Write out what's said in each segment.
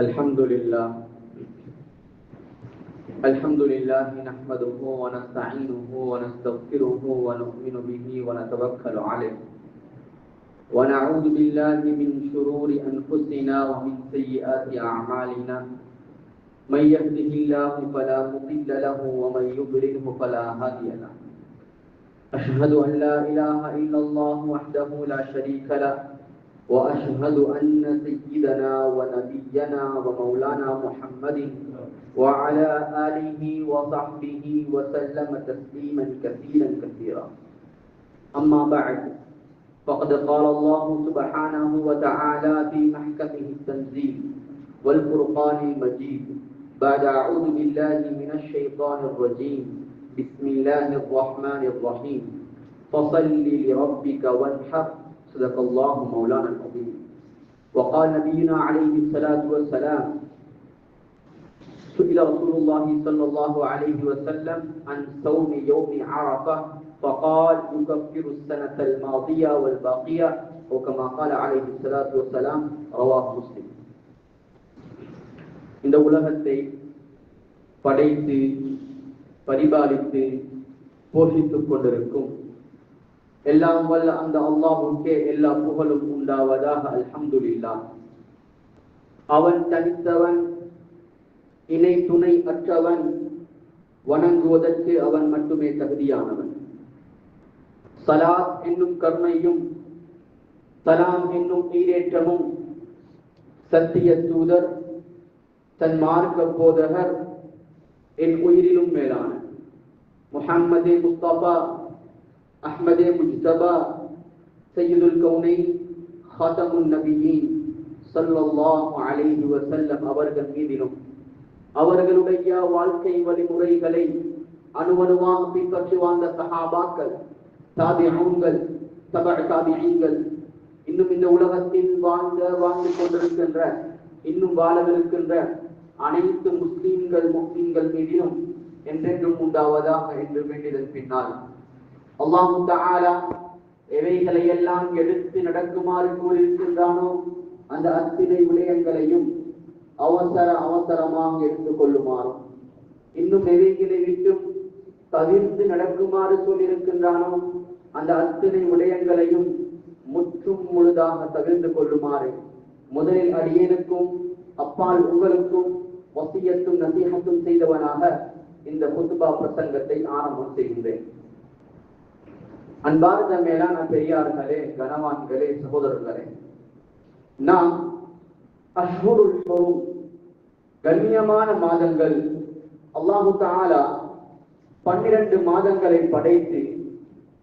الحمد لله الحمد لله نحمده ونستعينه ونستغفره ونؤمن به ونتوكل عليه ونعوذ بالله من شرور أنفسنا ومن سيئات أعمالنا من يهده الله فلا مضل له ومن يضلله فلا هادي له أشهد أن لا إله إلا الله وحده لا شريك له وأشهد أن سيدنا ونبينا ومولانا محمد وعلى آله وصحبه وسلم تسليما كثيرا أما بعد فقد قال الله سبحانه وتعالى في محكمه التنزيل والفرقان المجيد بعد أعوذ بالله من الشيطان الرجيم بسم الله الرحمن الرحيم فصل لربك وانحر صدق الله مولانا العظيم وقال نبينا عليه الصلاة والسلام سئل رسول الله صلى الله عليه وسلم عن صوم يوم عرفة فقال يكفر السنة الماضية والباقية وكما قال عليه الصلاة والسلام رواه مسلم. இந்த உலகத்தை படைத்து பரிபாலித்து போஷித்துக் கொண்டிருக்கும் எல்லாம் வல்ல அந்த அல்லாஹ்வுக்கே எல்லா புகழும் உண்டாவதாக. அல்ஹம்துலில்லாஹ். அவன் தனித்தவன், இணை துணை அற்றவன், வணங்குவதற்கு அவன் மட்டுமே தகுதியானவன். ஸலாத் என்னும் கருணையும் சலாம் என்னும் ஈரேற்றமும் சத்திய தூதர் தன் மார்க்க போதகர் என் உயிரிலும் மேலான முஹம்மதே முஸ்தபா அஹ்மதே முஜ்தபா சய்யிதுல் கௌனைன் ஹாதமுன் நபியீன் ஸல்லல்லாஹு அலைஹி வஸல்லம் அவர்கள் மீதிலும் அவர்களுடைய வாழ்க்கை வழிமுறைகளை அணுவணுவாக பின்பற்றி வாழ்ந்த சஹாபாக்கள், தாபிஊன்கள், தபஅ தாபிஈன்கள், இன்னும் இந்த உலகத்தில் வாழ்ந்து கொண்டிருக்கின்ற இன்னும் வாழவிருக்கின்ற அனைத்து முஸ்லிம்கள் முஃமின்கள் மீதிலும் என்றென்றும் உண்டாவதாக என்று வேண்டியதன் பின்னால் அல்லாஹ் தஆலா எவைகளை எல்லாம் எடுத்து நடக்குமாறு கூறியிருக்கின்றானோ அந்த அத்தனை விடயங்களையும் அவசரமாக எடுத்துக் கொள்ளுமாறும், இன்னும் எவைகளை விட்டும் தவிர்த்து நடக்குமாறு சொல்லியிருக்கின்றானோ அந்த அத்தனை விடயங்களையும் முற்றும் முழுதாக தவிர்த்து கொள்ளுமாறு முதலில் அடியேனுக்கும் அப்பால் உங்களுக்கும் வசியத்தும் நசீஹத்தும் செய்தவனாக இந்த குத்பா பிரசங்கத்தை ஆரம்பம் செய்கின்றேன். அன்பார்ந்த மேலான பெரியார்களே, கனவான்களே, சகோதரர்களே, நாம் அஷ்ஹுருல் ஹுரும் கண்ணியமான மாதங்கள், அல்லாஹு தஆலா 12 மாதங்களை படைத்து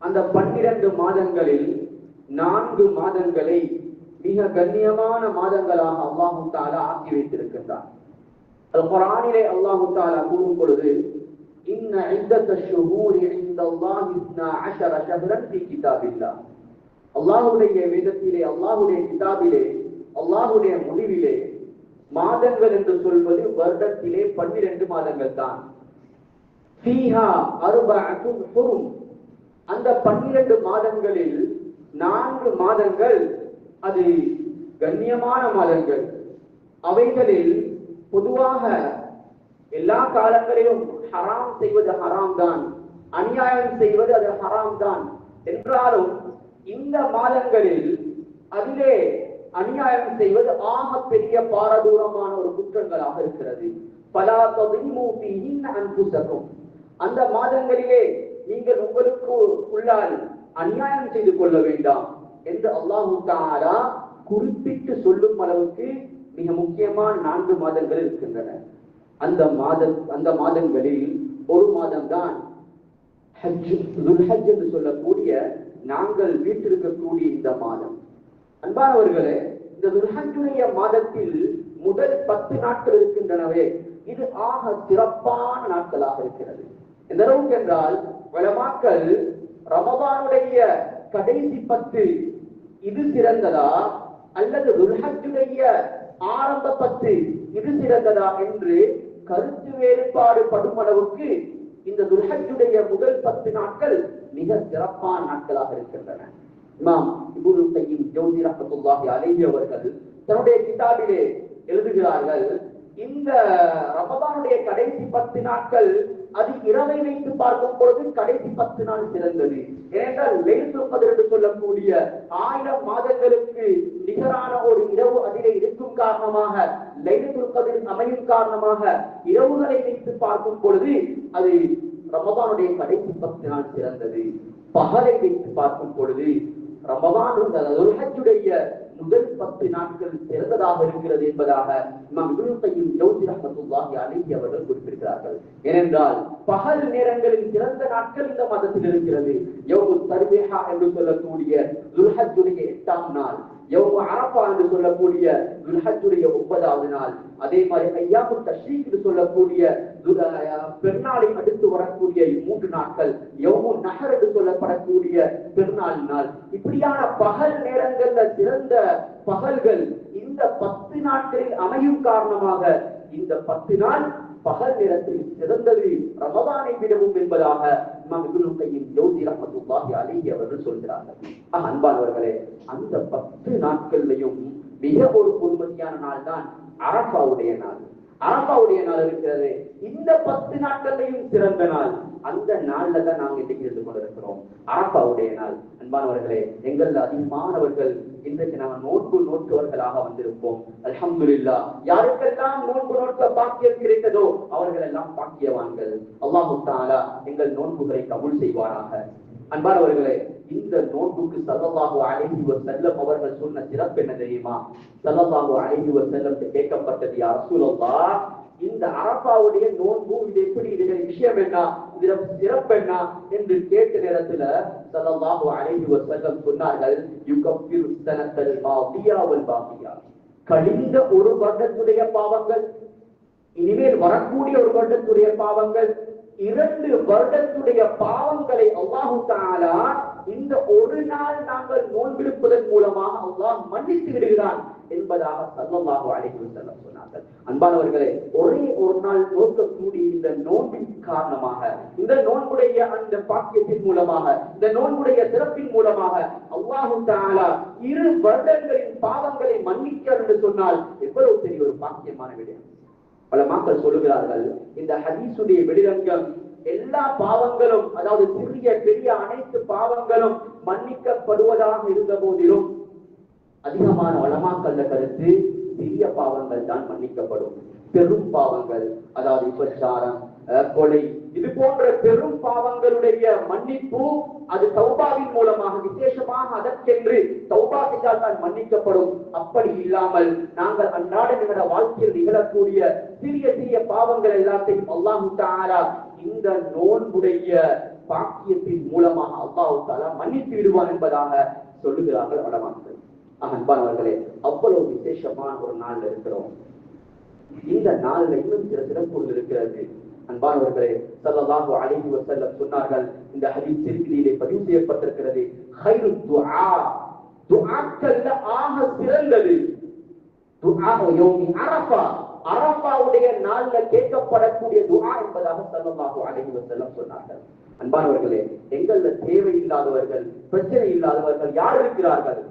அந்த 12 மாதங்களில் 4 மாதங்களை மிக கண்ணியமான மாதங்களாக அல்லாஹு தஆலா ஆக்கி வைத்திருக்கின்றார். அல் குர்ஆனிலே அல்லாஹு தஆலா கூறும் பொழுது இன்ன இத்தஷ் ஷுஹூரி இன்தல்லாஹி 12 ஷஹ்ரன் ஃபீ கிதாபில்லாஹ், அல்லாஹ்வுடைய வேதத்திலே, அல்லாஹ்வுடைய கிதாபிலே, அல்லாஹ்வுடைய முடிவிலே மாதங்கள் என்று சொல்வது வருடத்திலே 12 மாதங்கள் தான். ஃபீஹா அர்பஅத்துன் ஹுரும், அந்த 12 மாதங்களில் 4 மாதங்கள் அது கண்ணியமான மாதங்கள். அவைகளில் பொதுவாக எல்லா காலங்களிலும் ஹராம் செய்வது ஹராம் தான், அநியாயம் செய்வது அது ஹராம் தான் என்றாலும் இந்த மாதங்களில் அதிலே அநியாயம் செய்வது ஆக பெரிய பாரதூரமான ஒரு குற்றங்களாக இருக்கிறது. பலா தظلموا فيهن انفسكم, அந்த மாதங்களிலே நீங்கள் உங்களுக்கு உள்ளால் அநியாயம் செய்து கொள்ள வேண்டாம் என்று அல்லாஹ் தஆலா குறிப்பிட்டு சொல்லும் அளவுக்கு மிக முக்கியமான 4 மாதங்கள் இருக்கின்றன. அந்த மாதங்களில் ஒரு மாதம் தான் துல்ஹஜ் என்று சொல்லக்கூடிய நாங்கள் வீட்டிருக்கக்கூடிய இந்த மாதம். அன்பானவர்களே, இந்த துல்ஹஜ்ஜுடைய மாதத்தில் முதல் 10 நாட்கள் இருக்கின்றனவே, இது ஆக சிறப்பான நாட்களாக இருக்கிறது. எந்த அளவுக்கு என்றால் உலமாக்கள் ரமதானுடைய கடைசி 10 இது சிறந்ததா அல்லது துல்ஹஜ்ஜுடைய ஆரம்ப 10 இது சிறந்ததா என்று கருத்து வேறுபாடு படும் அளவுக்கு இந்த துல்ஹஜ்ஜுடைய முதல் 10 நாட்கள் மிக சிறப்பான நாட்களாக இருக்கின்றன. இமாம் இப்னு கையிம் ஜௌஸி ரஹ்மத்துல்லாஹி அலைஹி அவர்கள் தன்னுடைய கிதாபிலே எழுதுகிறார்கள், இந்த ரமதானுடைய கடைசி 10 நாட்கள் அது இரவை வைத்து பார்க்கும் பொழுது கடைசி 10 நாள் சிறந்தது. ஏனென்றால் லைலத்துல் கத்ர் என்று சொல்லக்கூடிய 1000 மாதங்களுக்கு நிகரான ஒரு இரவு அதிலே இருக்கும் காரணமாக, லைலத்துல் கத்ர் அமையும் காரணமாக இரவுகளை வைத்து பார்க்கும் பொழுது அது ரமதானுடைய கடைசி 10 நாள் சிறந்தது. பகலை வைத்து பார்க்கும் பொழுது ரமதான் துல்ஹஜ்ஜுடைய முதல் 10 நாட்கள் சிறந்ததாக இருக்கிறது என்பதாக இமாம் இப்னு கையிம் ஜௌஸி ரஹ்மத்துல்லாஹி அலைஹி அவர்கள் குறிப்பிடுகிறார்கள். ஏனென்றால் பகல் நேரங்களில் சிறந்த நாட்கள் இந்த மாதத்தில் இருக்கிறது. யௌமுத் தர்வீஹா என்று சொல்லக்கூடிய துல்ஹஜ்ஜுடைய 8ஆம் நாள், யௌமு அரஃபா என்று சொல்லக்கூடிய துல்ஹஜ்ஜுடைய 9வது நாள், அதே மாதிரி ஐயாமுத் தஷ்ரீக் என்று சொல்லக்கூடிய பெருநாளை அடுத்து வரக்கூடிய 3 நாட்கள், யௌமு நஹர் என்று சொல்லப்படக்கூடிய பெருநாள் நாள், இப்படியான பகல் நேரங்கள்ல சிறந்த பகல்கள் இந்த 10 நாட்களில் அமையும் காரணமாக இந்த 10 நாள் பகல் நேரத்தில் சிறந்தது ரமதானை விடவும் என்பதாக இமாம் இப்னு கையிம் ஜௌஸி ரஹ்மத்துல்லாஹி அலைஹி அவர்கள் சொல்கிறார்கள். அன்பானவர்களே, அந்த 10 நாட்களிலும் மிக ஒரு பொறுமதியான நாள் தான் அரஃபாவுடைய நாள். அரஃபாவுடைய நாள் இருக்கிறது, இந்த 10 நாட்களையும் சிறந்த நாள். அந்த நாள்ல தான் நாங்க இன்றைக்கு இருந்து கொண்டிருக்கிறோம், அரஃபாவுடைய நாள். அன்பானவர்களே, எங்கள் அதிகமானவர்கள் இன்றைக்கு நாங்கள் நோன்பு நோக்குவர்களாக வந்திருப்போம். அல்ஹம்துலில்லாஹ், யாருக்கெல்லாம் நோன்பு நோக்க பாக்கியம் கிடைத்ததோ அவர்கள் எல்லாம் பாக்கியவான்கள். அல்லாஹ் தஆலா எங்கள் நோன்புகளை கபூல் செய்வாராக. அன்பானவர்களே, இந்த நோன்புக்கு ஸல்லல்லாஹு அலைஹி வஸல்லம் அவர்கள் சொன்ன சிறப்பு என்ன தெரியுமா? ஸல்லல்லாஹு அலைஹி வஸல்லம் கேட்கப்பட்டது, யா ரசூலல்லாஹ், இந்த அரஃபாவுடைய நோன்பு இது எப்படி, இதுல விஷயம் என்ன, இதுல சிறப்பு என்ன என்று கேட்ட நேரத்துல ஸல்லல்லாஹு அலைஹி வஸல்லம் சொன்னார்கள், யுகஃபிரு ஸனத்தல் மாதியா வல் பாகியா, கழிந்த ஒரு வருடத்துடைய பாவங்கள், இனிமேல் வரக்கூடிய ஒரு வருடத்துடைய பாவங்கள், 2 வருடத்துடைய பாவங்களை அல்லாஹ் தஆலா இந்த ஒரு நாள் நாங்கள் நோன்பிருப்பதன் மூலமாக அல்லாஹ் மன்னித்து விடுகிறான் என்பதாக ஸல்லல்லாஹு அலைஹி வஸல்லம் சொன்னார்கள். அன்பானவர்களே, ஒரே ஒரு நாள் நோக்கக்கூடிய இந்த நோன்பின் காரணமாக, இந்த நோன்புடைய அந்த பாக்கியத்தின் மூலமாக, இந்த நோன்புடைய சிறப்பின் மூலமாக அல்லாஹ் தஆலா 2 வருடங்களின் பாவங்களை மன்னிக்கிறார் என்று சொன்னால் எவ்வளவு பெரிய ஒரு பாக்கியமான விடயம். பல மக்கள் சொல்லுகிறார்கள், இந்த ஹதீஸுடைய வெளிரங்கம் எல்லா பாவங்களும், அதாவது சிறிய பெரிய அனைத்து பாவங்களும் மன்னிக்கப்படுவதாக இருந்த போதிலும் அதிகமான உலமாக்கள் கருத்து சிறிய பாவங்கள் தான் மன்னிக்கப்படும். பெரும் பாவங்கள், அதாவது விபச்சாரம், கொலை, இது போன்ற பெரும் பாவங்களுடைய மன்னிப்பு அது தௌபாவின் மூலமாக, விசேஷமாக அதற்கென்று தௌபா செய்தால் தான் மன்னிக்கப்படும். அப்படி இல்லாமல் நாங்கள் அன்றாட நிகழ வாழ்க்கையில் நிகழக்கூடிய சிறிய சிறிய பாவங்கள் எல்லாத்தையும் அல்லாஹ் தஆலா இந்த நோன்புடைய பாக்கியத்தின் மூலமாக அல்லாஹ் தஆலா மன்னித்து விடுவான் என்பதாக சொல்லுகிறார்கள் உலமாக்கள். அன்பானவர்களே, அவ்வளவு விசேஷமான ஒரு நாள் இருக்கிறோம். இந்த நாளில் இன்னும் சில சிறப்புகள் இருக்கிறது. அன்பானவர்களே, ஸல்லல்லாஹு அலைஹி வஸல்லம் சொன்னார்கள், இந்த ஹதீஸ் திருமதியிலே பதிவு செய்யப்பட்டிருக்கிறது, கைரு துஆ, துஆக்கள்ல ஆக சிறந்தது துஆ யௌமி அரஃபா, அரஃபாவுடைய நாள்ல கேட்கப்படக்கூடிய துஆ என்பதாக ஸல்லல்லாஹு அலைஹி வஸல்லம் சொன்னார்கள். அன்பானவர்களே, எங்கள்ல தேவை இல்லாதவர்கள், பிரச்சனை இல்லாதவர்கள் யார் இருக்கிறார்கள்?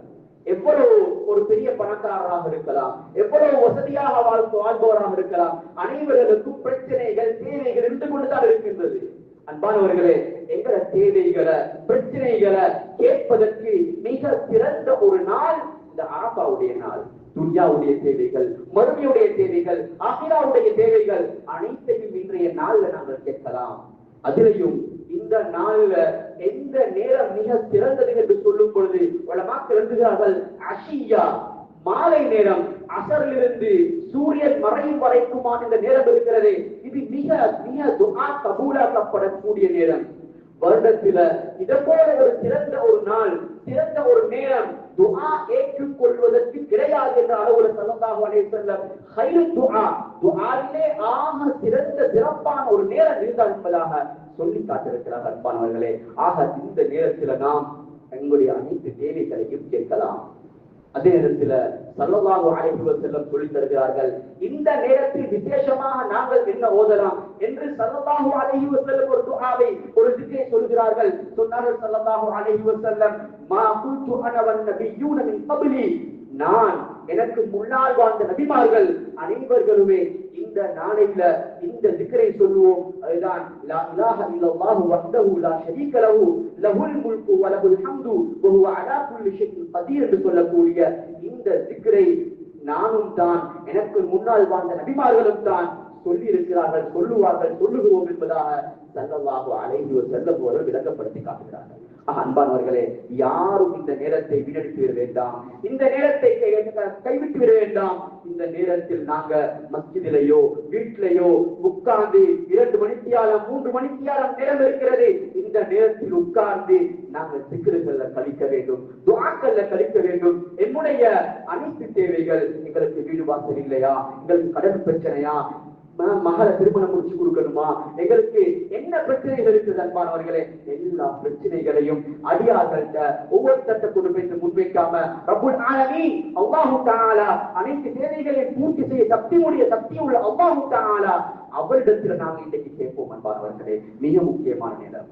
எவ்வளவு ஒரு பெரிய பணக்காரராக இருக்கலாம், எவ்வளவு வசதியாக வாழ்பவராக இருக்கலாம், அனைவருக்கும் பிரச்சனைகள், தேவைகள் இருந்து கொண்டுதான் இருக்கின்றது. அன்பானவர்களே, எங்கள தேவைகளை, பிரச்சனைகளை கேட்பதற்கு மிக சிறந்த ஒரு நாள் இந்த அரஃபாவுடைய நாள். துன்யாவுடைய தேவைகள், மறுமையுடைய தேவைகள், ஆகிராவுடைய தேவைகள் அனைத்தையும் இன்றைய நாள்ல நாங்கள் கேட்கலாம். அதிலையும் இந்த நாள்ல எந்த நேரம் மிக சிறந்தது என்று சொல்லும் பொழுது உலமாக்கள் எழுதுகிறார்கள், அஷியா, மாலை நேரம், அசரிலிருந்து சூரியன் மறையும் வரைக்குமான இந்த நேரம் இருக்கிறது. இது மிக மிக துஆ கபூலாக்கப்படக்கூடிய நேரம். வருடத்தில இதை போல ஒரு சிறந்த ஒரு நாள், சிறந்த ஒரு நேரம் துஆ ஏற்றுக்கொள்வதற்கு கிடையாது என்ற அளவுல ஸல்லல்லாஹு அலைஹி வஸல்லம் கைரு துஆ, துஆவிலே ஆக சிறந்த சிறப்பான ஒரு நேரம் இருந்தால் என்பதாக சொல்லி காட்டிருக்கிறார். அன்பானவர்களே, ஆக இந்த நேரத்தில் நாம் எங்களுடைய அனைத்து தேவைகளையும் கேட்கலாம். அதே நேரத்தில் ஸல்லல்லாஹு அலைஹி வஸல்லம் சொல்லி தருகிறார்கள், இந்த நேரத்தில் விசேஷமாக நாங்கள் என்ன ஓதலாம் என்று ஸல்லல்லாஹு அலைஹி வஸல்லம் ஒரு துஆவை, ஒரு திக்ரை சொல்கிறார்கள். சொன்னார்கள் ஸல்லல்லாஹு அலைஹி வஸல்லம், மா குல்து அன வன் நபிய்யூன மின் கப்லி, நான் எனக்கு முன்னால் வாழ்ந்த நபிமார்கள் அனைவர்களுமே இந்த நாளையில இந்த திக்ரை சொல்லுவோம். அதுதான் லா இலாஹ இல்லல்லாஹு வஹ்தஹு லா ஷரீக லஹு லஹுல் முல்கு வ லஹுல் ஹம்து வ ஹுவ அலா குல்லி ஷைஇன் கதீர் என்று சொல்லக்கூடிய இந்த திக்ரை நானும் தான், எனக்கு முன்னால் வாழ்ந்த நபிமார்களும் தான் சொல்லி இருக்கிறார்கள், சொல்லுவார்கள், சொல்லுகிறோம் என்பதாக ஸல்லல்லாஹு அலைஹி வஸல்லம் அவர்கள் விளக்கப்படுத்தி காட்டுகிறார்கள். அன்பானவர்களே, யாரும் இந்த நேரத்தை வீணடித்து விட வேண்டாம், இந்த நேரத்தை கைவிட்டு விட வேண்டாம். இந்த நேரத்தில் நாங்க மஸ்ஜிதிலேயோ வீட்டிலேயோ உட்கார்ந்து 2 மணித்தியாலம் 3 மணித்தியாலம் நேரம் இருக்கிறது. இந்த நேரத்தில் உட்கார்ந்து நாங்கள் சிக்கல்களை கழிக்க வேண்டும், துஆக்கள்ல கழிக்க வேண்டும். என்னுடைய அனைத்து தேவைகள், எங்களுக்கு வீடு வாசல் இல்லையா, எங்களுக்கு கடன் பிரச்சனையா, மகளை திருமணம் முடிச்சு கொடுக்கணுமா, எங்களுக்கு என்ன பிரச்சனைகள் இருக்குது அன்பானவர்களே, எல்லா பிரச்சனைகளையும் அடியார்கள்ட்ட ஒவ்வொருத்தட்ட கொண்டு போய் முன்வைக்காம ரப்புல் ஆலமீன் அல்லாஹ் தஆலா அனைத்து தேவைகளையும் பூர்த்தி செய்ய சக்தி உள்ள அல்லாஹ் தஆலா அவரிடத்துல நாங்கள் இன்றைக்கு கேட்போம். அன்பானவர்களே, மிக முக்கியமான நேரம்.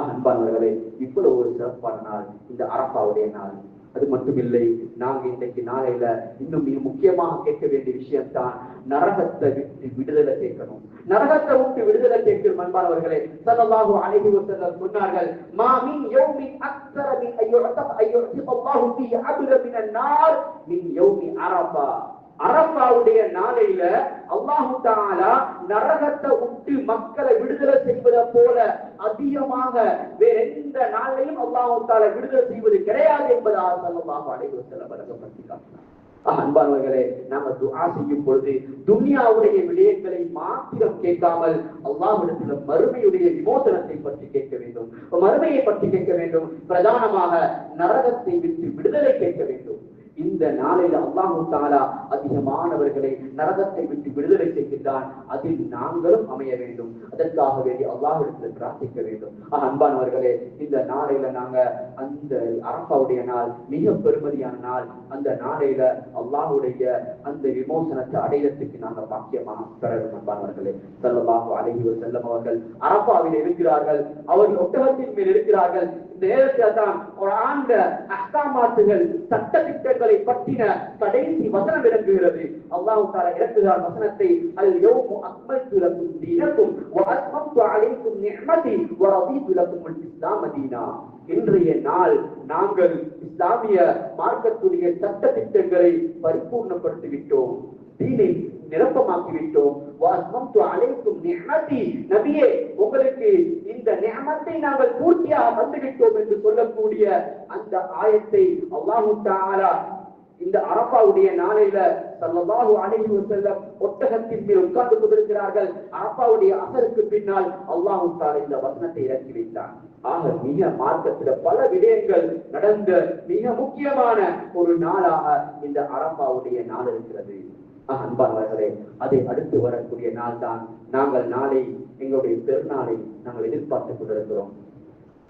அன்பானவர்களே, இவ்வளவு ஒரு சிறப்பான நாள் இந்த அரஃபாவுடைய நாள். அது மட்டுமில்லை, நாங்க இன்றைக்கு நாளையில இன்னும் மிக முக்கியமாக கேட்க வேண்டிய விஷயம்தான் நரகத்தை விட்டு விடுதலை கேட்கணும். நரகத்தை விட்டு விடுதலை கேட்கும் அன்பானவர்களே, ஸல்லல்லாஹு அலைஹி வஸல்லம் சொன்னார்கள், மா மின் யௌமின் அக்ஸர மின் அய்யுஅல்லாஹு ஃபீஹி அப்த மினன் நார் மின் யௌமி அரஃபா. அரஃபாவுடைய நாளையில அல்லாஹ் தஆலா நரகத்தை விட்டு மக்களை விடுதலை செய்வதை போல அதிகமாக வேற எந்த நாளையும் அல்லாஹ் தஆலா விடுதலை செய்வது கிடையாது என்பதாக ஸல்லல்லாஹு அலைஹி வஸல்லம் விளக்கப்படுத்தி காட்டினார். அன்பானவர்களே, நாம துஆ செய்யும் பொழுது துன்யாவுடைய விடயங்களை மாத்திரம் கேட்காமல் அல்லாஹ்விடத்தில் மறுமையுடைய விமோசனத்தை பற்றி கேட்க வேண்டும், மறுமையை பற்றி கேட்க வேண்டும். பிரதானமாக நரகத்தை விட்டு விடுதலை கேட்க வேண்டும். இந்த நாளில் அல்லாஹ் தஆலா அதிகமானவர்களை நரகத்தை விட்டு விடுதலை செய்கின்றான். அதில் நாங்களும் அமைய வேண்டும். அதற்காக வேண்டி அல்லாஹ்விடத்தில் பிரார்த்திக்க வேண்டும். அன்பானவர்களே, இந்த நாளையில நாங்க அந்த அரஃபாவுடைய நாள் மிக பெருமதியான நாள். அந்த நாளையில அல்லாஹ்வுடைய அந்த விமோசனத்தை அடையத்துக்கு நாங்கள் பாக்கியமாக பெறவும். அன்பானவர்களே, ஸல்லல்லாஹு அலைஹி வஸல்லம் அவர்கள் அரஃபாவில் இருக்கிறார்கள், அவர்கள் ஒட்டகத்தின் மேல் இருக்கிறார்கள். இந்த நேரத்தில் தான் குர்ஆன்ல அஹ்காமாத்துகள் சட்டதிட்டங்களை பற்றின கடைசி வசனம் இறங்குகிறது. அல்லாஹ் தஆலா இறக்குகிறார் வசனத்தை, அல் யௌமு அக்மல்து லக்கும் தீனக்கும் வ அத்மம்து அலைக்கும் நிஅமதி வ ரதீது லக்கும் அல் இஸ்லாம் தீனா. இன்றைய நாள் நாங்கள் இஸ்லாமிய மார்க்கத்துடைய சட்டதிட்டங்களை பரிபூர்ணப்படுத்தி விட்டோம், தீனை நிரப்பமாக்கி விட்டோம். நபியே, உங்களுக்கு இந்த நிஅமத்தை நாங்கள் பூர்த்தியாக தந்துவிட்டோம் என்று சொல்லக்கூடிய அந்த ஆயத்தை அல்லாஹ் தஆலா இந்த அரஃபாவுடைய நாளையில ஸல்லல்லாஹு அலைஹி வஸல்லம் ஒட்டகத்தின் மேல் உட்கார்ந்து கொண்டிருக்கிறார்கள். அரஃபாவுடைய அசருக்கு பின்னால் அல்லாஹ் தஆலா இந்த வசனத்தை இறக்கி வைத்தார். ஆக மிக மார்க்கத்தில் பல விடயங்கள் நடந்த மிக முக்கியமான ஒரு நாளாக இந்த அரஃபாவுடைய நாள் இருக்கிறது. அன்பானவர்களே, அதை அடுத்து வரக்கூடிய நாள் தான் நாங்கள் நாளை எங்களுடைய பெருநாளை நாங்கள் எதிர்பார்த்துக் கொண்டிருக்கிறோம்.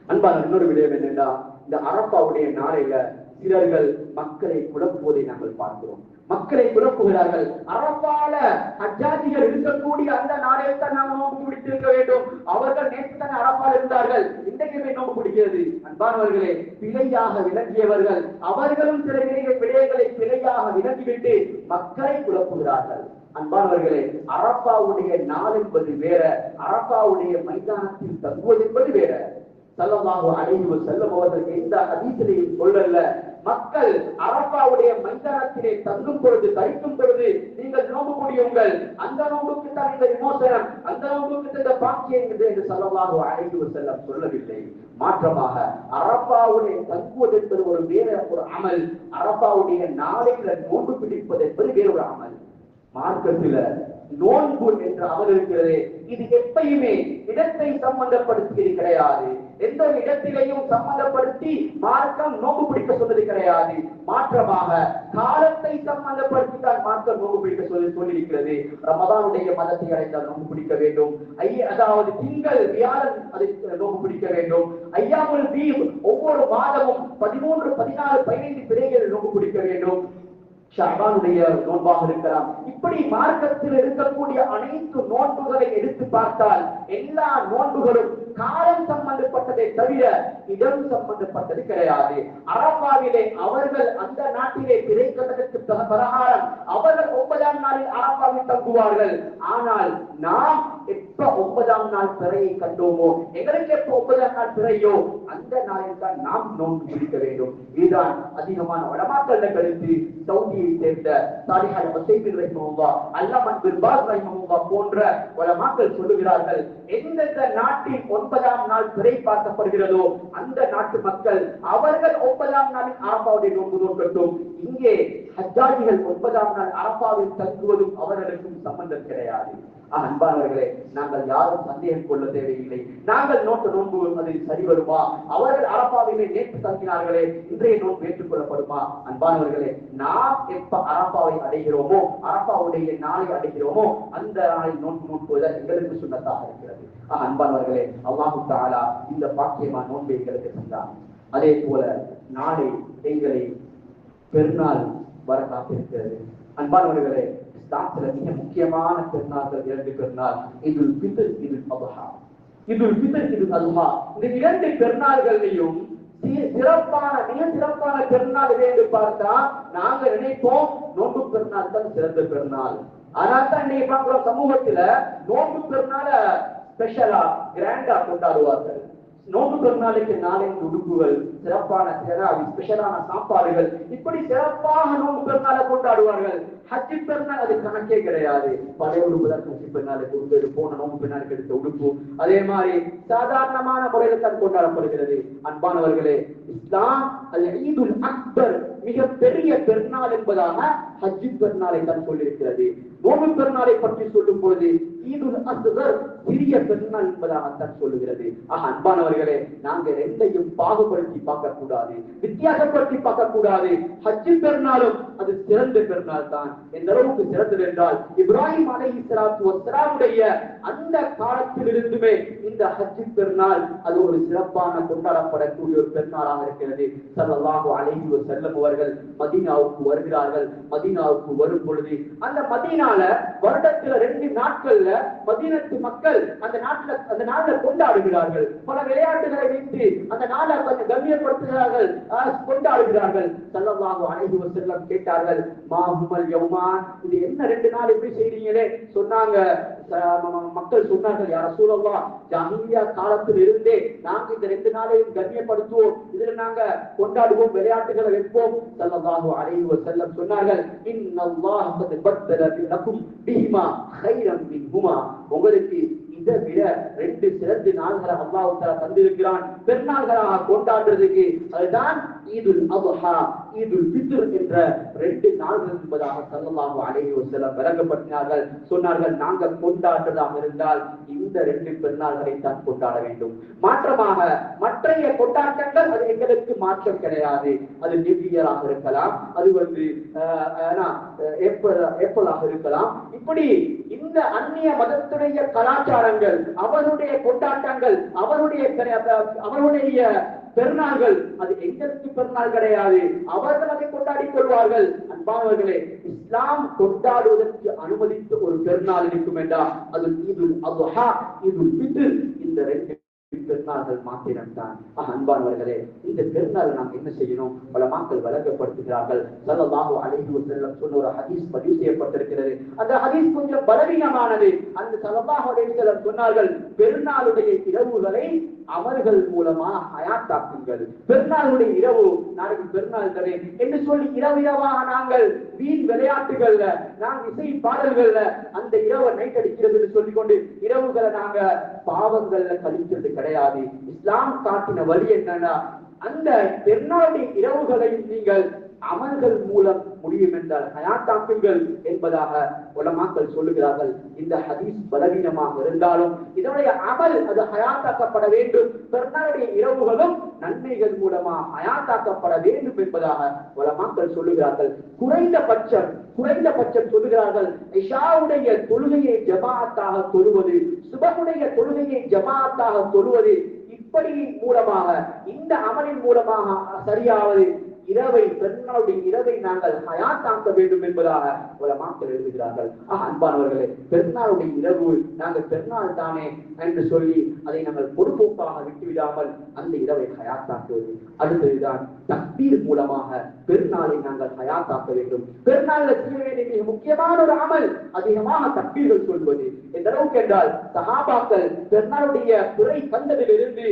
அன்பான இன்னொரு விடயம் என்னென்றா, இந்த அரஃபாவுடைய நாளையில சிலர்கள் மக்களை குழப்புவதை நாங்கள் பார்க்கிறோம். மக்களை குழப்புகிறார்கள். அரஃபால ஹஜ்ஜாஜிகள் இருக்கக்கூடிய அந்த நாளையில் தான் நாம் நோன்பு பிடித்திருக்க வேண்டும். அவர்கள் நேற்று தான் அரஃபால இருந்தார்கள், இன்றைக்கு நோன்பு பிடிக்கிறது. அன்பானவர்களே, பிழையாக விளங்கியவர்கள் அவர்களும் சில விடயங்களை பிழையாக விளங்கிவிட்டு மக்களை குழப்புகிறார்கள். அன்பானவர்களே, அரஃபாவுடைய நாள் என்பது வேற, அரஃபாவுடைய மைதானத்தில் தங்குவது என்பது வேற. ஸல்லல்லாஹு அலைஹி வஸல்லம் அவர்கள் எந்த ஹதீஸிலையும் சொல்லல, மக்கள் அரஃபாவுடைய மைதானத்திலே தங்கும் பொழுது தரிக்கும் பொழுது நீங்கள் நோன்பு முடியுங்கள், அந்த நோன்புக்கு தான் இந்த விமோசனம், அந்த நோன்புக்கு இந்த பாக்கியம் என்று ஸல்லல்லாஹு அலைஹி வஸல்லம் சொல்லவில்லை. மாற்றமாக அரஃபாவுடைய தங்குவது என்பது ஒரு வேற ஒரு அமல், அரஃபாவுடைய நாளையில நோன்பு பிடிப்பது என்பது வேற ஒரு அமல். மார்க்கத்தில நோன்பு என்ற அமல் இருக்கிறது, இது எப்பயுமே இடத்தை சம்பந்தப்படுத்தியது கிடையாது. எந்த இடத்திலையும் சம்பந்தப்படுத்தி மார்க்கம் நோன்பு பிடிக்க சொன்னது கிடையாது. மாற்றமாக காலத்தை சம்பந்தப்படுத்தி தான் மார்க்கம் நோன்பு பிடிக்க சொல்லியிருக்கிறது. ரமதானுடைய மதத்தை அடைந்தால் நோன்பு பிடிக்க வேண்டும், அதாவது திங்கள் வியாழன் அதை நோன்பு பிடிக்க வேண்டும். ஐயாமுல் பீத் ஒவ்வொரு மாதமும் 13, 14, 15 பிறைகளில் நோன்பு பிடிக்க வேண்டும். ஷஅபானுடைய நோன்பாக இருக்கலாம். இப்படி மார்க்கத்தில் இருக்கக்கூடிய அனைத்து நோன்புகளை எடுத்து பார்த்தால் எல்லா நோன்புகளும் காலம் சம்பந்தப்பட்டதை தவிர இடம் சம்பந்தப்பட்டது கிடையாது. அரஃபாவிலே அவர்கள் அந்த நாட்டிலே பிறை கணக்கு பிரகாரம் அவர்கள் 9ஆம் நாளில் அரபாவில் தங்குவார்கள். ஆனால் நாம் எப்ப 9ஆம் நாள் பிறையை கண்டோமோ, எங்களுக்கு எப்ப 9ஆம் நாள் பிறையோ அந்த நாளில் தான் நாம் நோன்பு பிடிக்க வேண்டும். இதுதான் அதிகமான உலமாக்கள் கருத்து. சவுதியை சேர்ந்த சாலிஹ் அல்-உஸைமீன் ரஹிமஹுல்லாஹ், அல்லாமா பின் பாஸ் ரஹிமஹுல்லாஹ் போன்ற உலமாக்கள் சொல்லுகிறார்கள், எந்தெந்த நாட்டில் 9ஆம் நாள் பிறை பார்க்கப்படுகிறதோ அந்த நாட்டு மக்கள் அவர்கள் 9ஆம் நாளில் அரபாவுடைய நோன்பு நோக்கட்டும். இங்கே ஹஜ்ஜாஜிகள் 9ஆம் நாள் அரபாவில் தங்குவதும் அவர்களுக்கும் சம்பந்தம் கிடையாது. அன்பானவர்களே, நாங்கள் யாரும் சந்தேகம் கொள்ள தேவையில்லை. நாங்கள் நோன்பு அது சரி வருமா? அவர்கள் அரபாவிலே நேற்று தங்கினார்களே, இன்றைய நோன்பு ஏற்றுக்கொள்ளப்படுமா? அன்பானவர்களே, நாம் எப்ப அரபாவை அடைகிறோமோ, அரபாவுடைய நாளை அடைகிறோமோ அந்த நாளில் நோன்பு நோக்குவதால் எங்களுக்கு சுன்னத்தாக இருக்கிறது. அன்பானவர்களே, அல்லாஹு தஆலா இந்த பாக்கியமான நோன்பை எங்களுக்கு தந்தார். அதே போல நாளை எங்களை பெருநாள் வர காத்திருக்கிறது. அன்பானவர்களே, இஸ்லாத்துல மிக முக்கியமான பெருநாள்கள் 2 பெருநாள், இதுல் ஃபித்ர், இதுல் அத்ஹா. இதுல் ஃபித்ர், இதுல் அத்ஹா, இந்த 2 பெருநாள்களையும் மிக சிறப்பான பெருநாள் என்று பார்த்தா நாங்க நினைப்போம் நோன்பு பெருநாள் தான் சிறந்த பெருநாள். ஆனால் தான் இன்னைக்கு பார்க்கிறோம், சமூகத்துல நோன்பு பெருநாள ஸ்பெஷலா கிராண்டா கொண்டாடுவார்கள். நோன்பு பெருநாளுக்கு நாளைக்கு உடுப்புகள், சிறப்பான ஸ்பெஷலான சாப்பாடுகள், இப்படி சிறப்பாக நோன்பு பெருநாளை கொண்டாடுவார்கள். ஹஜ்ஜி பெருநாள் அது கணக்கே கிடையாது. பழைய உடுப்பு தான் ஹஜ்ஜி பெருநாளுக்கு உடுப்பு, போன நோன்பு பெருநாளுக்கு எடுத்த உடுப்பு அதே மாதிரி சாதாரணமான முறையில் தான் கொண்டாடப்படுகிறது. அன்பானவர்களே, இஸ்லாம் அல் ஈதுல் அக்பர், மிக பெரிய பெருநாள் என்பதாக ஹஜ்ஜி பெருநாளை தான் சொல்லியிருக்கிறது. நோன்பு பெருநாளை பற்றி சொல்லும் பொழுது ஈதுல் அஸ்கர், சிறிய பெருநாள் என்பதாகத்தான் சொல்லுகிறது. அன்பானவர்களே, நாங்க ரெண்டையும் பாகுபடுத்தி பார்க்க கூடாது, வித்தியாசப்படுத்தி பார்க்க கூடாது. ஹஜ்ஜி பெருநாளும் அது சிறந்த பெருநாள் தான். எந்த அளவுக்கு சிறந்தது என்றால், இப்ராஹிம் அலைஹிஸ்ஸலாத்து வஸ்ஸலாமுடைய அந்த காலத்தில் இருந்துமே இந்த ஹஜ்ஜி பெருநாள் அது ஒரு சிறப்பான கொண்டாடப்படக்கூடிய ஒரு பெருநாளாக இருக்கிறது. ஸல்லல்லாஹு அலைஹி வஸல்லம் அவர்கள் மதீனாவுக்கு வருகிறார்கள். மதீனாவுக்கு வரும் பொழுது அந்த மதீனால வருடத்துல 2 நாட்கள்ல மதீனத்து மக்கள் அந்த நாள்ல கொண்டாடுகிறார்கள். பல விளையாட்டுகளை வைத்து அந்த நாளை கொஞ்சம் கண்ணியப்படுத்துகிறார்கள், கொண்டாடுகிறார்கள். ஸல்லல்லாஹு அலைஹி வஸல்லம் கேட்டார்கள், மா ஹுமல் யௌமான், இது என்ன 2 நாள் இப்படி செய்றீங்களே? சொன்னாங்க, மக்கள் சொன்னார்கள், யா ரசூலல்லாஹ், ஜாஹிலியா காலத்தில் இருந்தே நாங்க இந்த 2 நாளையும் கண்ணியப்படுத்துவோம், இதுல நாங்க கொண்டாடுவோம், விளையாட்டுகளை வைப்போம். ஸல்லல்லாஹு அலைஹி வஸல்லம் சொன்னார்கள், இன்னல்லாஹ் கத் பத்தல லகும் பிஹிமா கைரம் மின்ஹுமா, உங்களுக்கு இதை விட 2 சிறந்த நாள்களை அல்லாஹ் தஆலா தந்திருக்கிறான் பெருநாள்களாக கொண்டாடுறதுக்கு. அதுதான் ஈதுல் அத்ஹா, ஈதுல் ஃபித்ர் என்ற 2 நாள்கள் என்பதாக ஸல்லல்லாஹு அலைஹி வஸல்லம் விளங்கப்படுத்தினார்கள். சொன்னார்கள், நாங்கள் கொண்டாடுறதாக இருந்தால் இந்த 2 பெருநாள்களை தான் கொண்டாட வேண்டும். மாற்றமாக மற்றைய கொண்டாட்டங்கள் அது எங்களுக்கு மாற்றம் கிடையாது. அது நியூ இயராக இருக்கலாம், அது ஏப்ரலாக இருக்கலாம். இப்படி இந்த அந்நிய மதத்துடைய கலாச்சாரங்கள், அவருடைய கொண்டாட்டங்கள், அவருடைய பெருநாள்கள் அது எங்களுக்கு பெருநாள் கிடையாது. அவர்கள் அதை கொண்டாடிக் கொள்வார்கள். அன்பானவர்களே, இஸ்லாம் கொண்டாடுவதற்கு அனுமதித்த ஒரு பெருநாள் இருக்கும் என்றால் அது ஈதுல் அத்ஹா, ஈதுல் ஃபித்ர், இந்த 2 பெருநாள்கள் மாத்திரம்தான். அன்பானவர்களே, இந்த பெருநாள் நாம் என்ன செய்யணும்? பல மக்கள் வழங்கப்படுத்துகிறார்கள். ஸல்லல்லாஹு அலைஹி வஸல்லம் சொன்ன ஒரு ஹதீஸ் பதிவு செய்யப்பட்டிருக்கிறது. அந்த ஹதீஸ் கொஞ்சம் பலவீனமானது. அந்த ஸல்லல்லாஹு அலைஹி வஸல்லம் சொன்னார்கள், பெருநாளுடைய இரவுகளை அமல்கள் மூலமா ஹயாத்தாக்குங்கள். பெருநாளுடைய இரவு, நாளைக்கு பெருநாள் தானே என்று சொல்லி இரவாக நாங்கள் வீண் விளையாட்டுகள்ல, நாங்கள் இசை பாடல்கள்ல அந்த இரவை நைட் அடிக்கிறது சொல்லிக் கொண்டு இரவுகளை நாங்க பாவங்கள்ல கழிக்கிறது கிடையாது. இஸ்லாம் காட்டின வழி என்னன்னா, அந்த பெருநாளுடைய இரவுகளையும் நீங்கள் அமல்கள் மூலம் முடியும் என்றால் ஹயாத்தாக்குங்கள் என்பதாக உலமாக்கள் சொல்லுகிறார்கள். இந்த ஹதீஸ் பலவீனமாக இருந்தாலும் இதனுடைய அமல் அது ஹயாத்தாக்கப்பட வேண்டும். பெருநாளுடைய இரவுகளும் நன்மைகள் மூலமா ஹயாத்தாக்கப்பட வேண்டும் என்பதாக உலமாக்கள் சொல்லுகிறார்கள். குறைந்தபட்சம் சொல்லுகிறார்கள், இஷாவுடைய தொழுகையை ஜமாஅத்தாக தொழுவது, சுபஹுடைய தொழுகையை ஜமாஅத்தாக தொழுவது, இப்படி மூலமாக இந்த அமலின் மூலமாக சரியாவது பெருநாளுடைய இரவை நாங்கள் ஹயாத்தாக்க வேண்டும் என்பதாக உலமாக்கள் எழுதுகிறார்கள். அன்பானவர்களே, பெருநாளுடைய இரவு நாங்கள் பெருநாள் தானே என்று சொல்லி அதை நாங்கள் பொறுப்போக்காக விட்டுவிடாமல் அந்த இரவை ஹயாத்தாக்குவது. அடுத்ததுதான் தக்பீர் மூலமாக பெருநாளை நாங்கள் ஹயாத்தாக்க வேண்டும். பெருநாளில் செய்ய வேண்டிய மிக முக்கியமான ஒரு அமல் அதிகமாக தக்பீர்கள் சொல்வது. எந்த அளவுக்கு என்றால் சஹாபாக்கள் பெருநாளுடைய துறை கண்டதிலிருந்து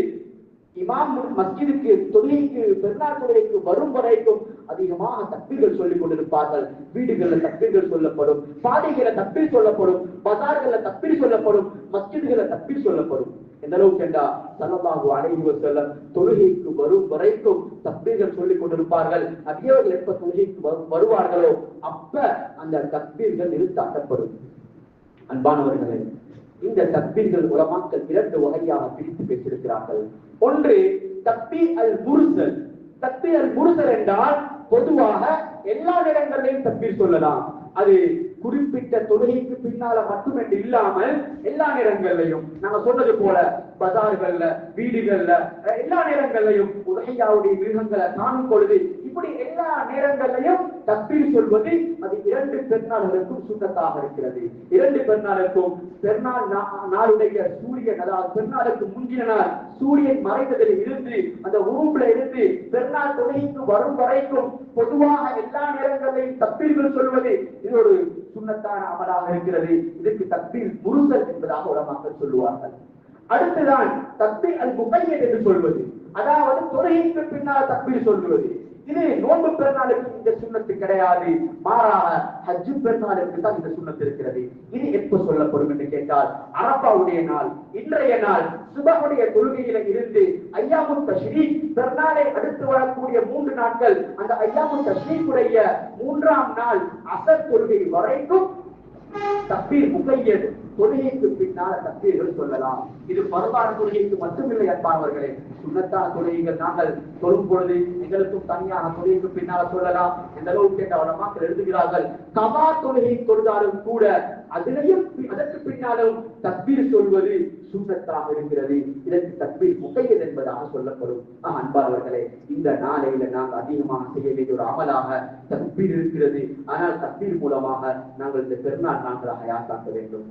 இமாம் மஸ்ஜிதுக்கு தொழுகைக்கு பெருநாள் தொழுகைக்கு வரும் வரைக்கும் அதிகமாக தக்பீர்கள் சொல்லிக் கொண்டிருப்பார்கள். வீடுகளில் தக்பீர்கள் சொல்லப்படும், பாதைகளில் தக்பீர் சொல்லப்படும், பஜார்களில் தக்பீர் சொல்லப்படும், மஸ்ஜிதுகளில் தக்பீர் சொல்லப்படும். எந்த அளவுக்கு என்றா ஸல்லல்லாஹு அலைஹி வஸல்லம் தொழுகைக்கு வரும் வரைக்கும் தக்பீர்கள் சொல்லிக் கொண்டிருப்பார்கள். நபியவர்கள் எப்ப தொழுகைக்கு வருவார்களோ அப்ப அந்த தக்பீர்கள் நிறுத்தாட்டப்படும். அன்பானவர்களே, இந்த தக்பீர்கள் உலமாக்கள் 2 வகையாக பிரித்து பேசியிருக்கிறார்கள். ஒன்று தக்பீர் அல் முர்சல். தக்பீர் அல் முர்சல் என்றால் பொதுவாக எல்லா நேரங்களிலும் தக்பீர் சொல்லலாம். அது குறிப்பிட்ட தொழுகைக்கு பின்னால மட்டுமென்று இல்லாமல் எல்லா நேரங்களிலையும் நாங்க சொன்னது போல பஜார்கள்ல, வீடுகள்ல, எல்லா நேரங்களிலையும் உலகையாவுடைய மிருகங்களை காணும் பொழுது இப்படி எல்லா நேரங்களிலையும் தக்பீர் சொல்வது அது 2 பெருநாள்களுக்கும் சுத்தத்தாக இருக்கிறது. 2 பெருநாளுக்கும் பெருநாள் நாளுடைய சூரியன், அதாவது பெருநாளுக்கு முந்தின நாள் சூரியன் மறைந்ததில் இருந்து அந்த உருவுல இருந்து பெருநாள் தொழுகைக்கு வரும் வரைக்கும் பொதுவாக எல்லா நேரங்களிலும் தக்பீர்கள் சொல்வது இது ஒரு சுன்னத்தான அமலாக இருக்கிறது. இதற்கு தக்பீர் முர்சல் என்பதாக உலமாக்கள் சொல்லுவார்கள். அடுத்துதான் தக்பீர் அல் முகையத் என்று சொல்வது, அதாவது தொழுகைக்கு பின்னால் தக்பீர் சொல்வது. இது நோன்பு பெருநாளுக்கு இந்த சுன்னத்து கிடையாது, மாறாக ஹஜ் பெருநாளுக்கு தான் இந்த சுன்னத்து இருக்கிறது. இது எப்ப சொல்லப்படும் என்று கேட்டால் அரபாவுடைய நாள், இன்றைய நாள் சுபஹுடைய தொழுகையில இருந்து ஐயாமுத் தஷ்ரீக் பெருநாளை அடுத்து வரக்கூடிய 3 நாட்கள், அந்த ஐயாமுத் தஷ்ரீக்குடைய 3ஆம் நாள் அசர் தொழுகை வரைக்கும் தக்பீர் முகையத், தொழுகைக்கு பின்னால தக்பீர்கள் சொல்லலாம். இது பரவான தொழுகைக்கு மட்டுமில்லை அன்பானவர்களே, சுன்னத்தான தொழுகைகள் நாங்கள் தொழும் பொழுது எங்களுக்கும் தனியாக தொழுகைக்கு பின்னால சொல்லலாம். எந்த அளவுக்கு கேட்ட உலமாக்கள் எழுதுகிறார்கள், கபா தொழுகை தொழுதாலும் கூட அதிலையும் அதற்கு பின்னாலும் தக்பீர் சொல்வது சுன்னத்தாக இருக்கிறது. இதற்கு தக்பீர் முகையத் என்பதாக சொல்லப்படும். அன்பானவர்களே, இந்த நாளையில நாங்கள் அதிகமாக செய்ய வேண்டிய ஒரு அமலாக தக்பீர் இருக்கிறது. ஆனால் தக்பீர் மூலமாக நாங்கள் இந்த பெருநாள் நாட்களை ஹயாத்தாக்க வேண்டும்.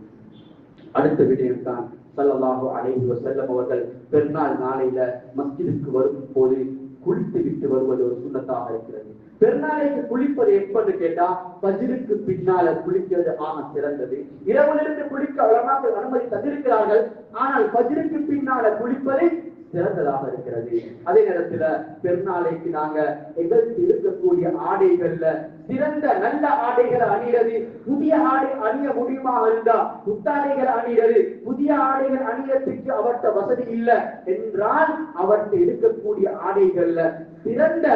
அடுத்த விடயம் தான் ஸல்லல்லாஹு அலைஹி வஸல்லம் அவர்கள் பெருநாள் நாளையில மஸ்ஜிதுக்கு வரும் போது குளித்து விட்டு வருவது ஒரு சுன்னத்தாக இருக்கிறது. பெருநாளைக்கு குளிப்பது எப்பன்னு கேட்டா ஃபஜ்ருக்கு பின்னால குளிக்கிறது சிறந்தது. இரவிலிருந்து குளிக்க உலமாக்கள் அனுமதி தந்திருக்கிறார்கள். ஆனால் ஃபஜ்ருக்கு பின்னால குளிப்பது சிறந்ததாக இருக்கிறது. அதே நேரத்துல பெருநாளைக்கு நாங்க எங்களுக்கு இருக்கக்கூடிய ஆடைகள்ல சிறந்த நல்ல ஆடைகளை அணிகிறது. புதிய ஆடை அணிய முடியுமாக இருந்தா புத்தாடைகளை அணிகிறது. புதிய ஆடைகள் அணியத்துக்கு அவர்கிட்ட வசதி இல்லை என்றால் அவர்கிட்ட இருக்கக்கூடிய ஆடைகள்ல சிறந்த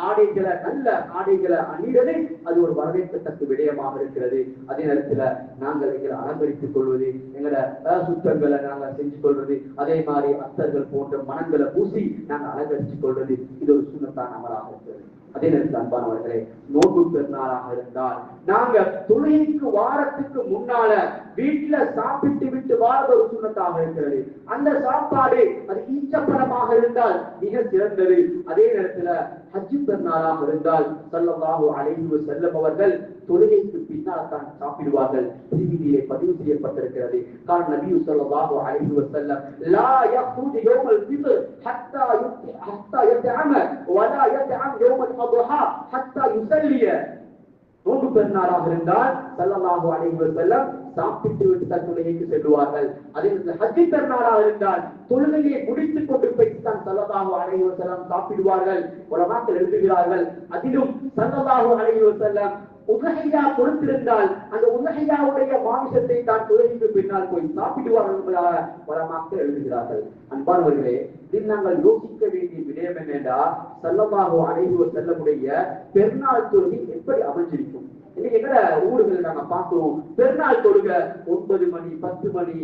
ஆடைகளை, நல்ல ஆடைகளை அணிகிறது அது ஒரு வரவேற்கத்தக்க விடயமாக இருக்கிறது. அதே நேரத்துல நாங்கள் எங்களை அலங்கரித்துக் கொள்வது, எங்களை சுத்தங்களை நாங்கள் செஞ்சு கொள்வது, அதே மாதிரி அத்தர்கள் போன்ற மனங்களை பூசி நாங்கள் அலங்கரித்துக் கொள்வது இது ஒரு சுன்னத்தான அமலாக இருக்கிறது. அதே நேரத்தில் அன்பானவர்களே, நோன்பு பெருநாளாக இருந்தால் நாங்க தொழுகைக்கு வாரத்துக்கு முன்னால வீட்டுல சாப்பிட்டு விட்டு வாரது ஒரு சுன்னத்தாக இருக்கிறது. அந்த சாப்பாடு அது ஈச்சப்பழமாக இருந்தால் மிக சிறந்தது. அதே நேரத்துல ஹஜ் பெருநாளாக இருந்தால் ஸல்லல்லாஹு அலைஹி வஸல்லம் அவர்கள் தொழுகைக்கு பின்னால் தான் சாப்பிடுவார்கள். திருமதியிலே பதிவு செய்யப்பட்டிருக்கிறது, கான் நபி ஸல்லல்லாஹு அலைஹி வஸல்லம் லா யഖ்ருஜு யௌமல் ஃபித்ர் ஹத்தா யத்அம வலா யத்அம் யௌமல் அத்ஹா ஹத்தா யுஸல்லிய. நோன்பு பெருநாளாக இருந்தால் ஸல்லல்லாஹு அலைஹி வஸல்லம் சாப்பிட்டு விட்டு தான் தொழுகைக்கு செல்வார்கள். அதே ஹஜ் பெருநாளாக இருந்தால் தொழுகையை முடித்துக் கொண்டு போய் தான் ஸல்லல்லாஹு அலைஹி வஸல்லம் சாப்பிடுவார்கள். உலமாக்கள் எழுதுகிறார்கள், அதிலும் ஸல்லல்லாஹு அலைஹி வஸல்லம் உதஹியா கொடுத்திருந்தால் அந்த உதஹியாவுடைய மாமிசத்தை தான் தொழுகைக்கு பின்னால் போய் சாப்பிடுவார்கள் என்பதாக உலமாக்கள் எழுதுகிறார்கள். அன்பானவர்களே, இதில் நாங்கள் யோசிக்க வேண்டிய விடயம் என்னென்றா ஸல்லல்லாஹு அலைஹி வஸல்லமுடைய பெருநாள் தொழுகை எப்படி அமைஞ்சிருக்கும்? இன்னைக்கு எங்கட ஊர்கள் நாங்க பார்க்கிறோம், பெருநாள் தொழுக 9 மணி 10 மணி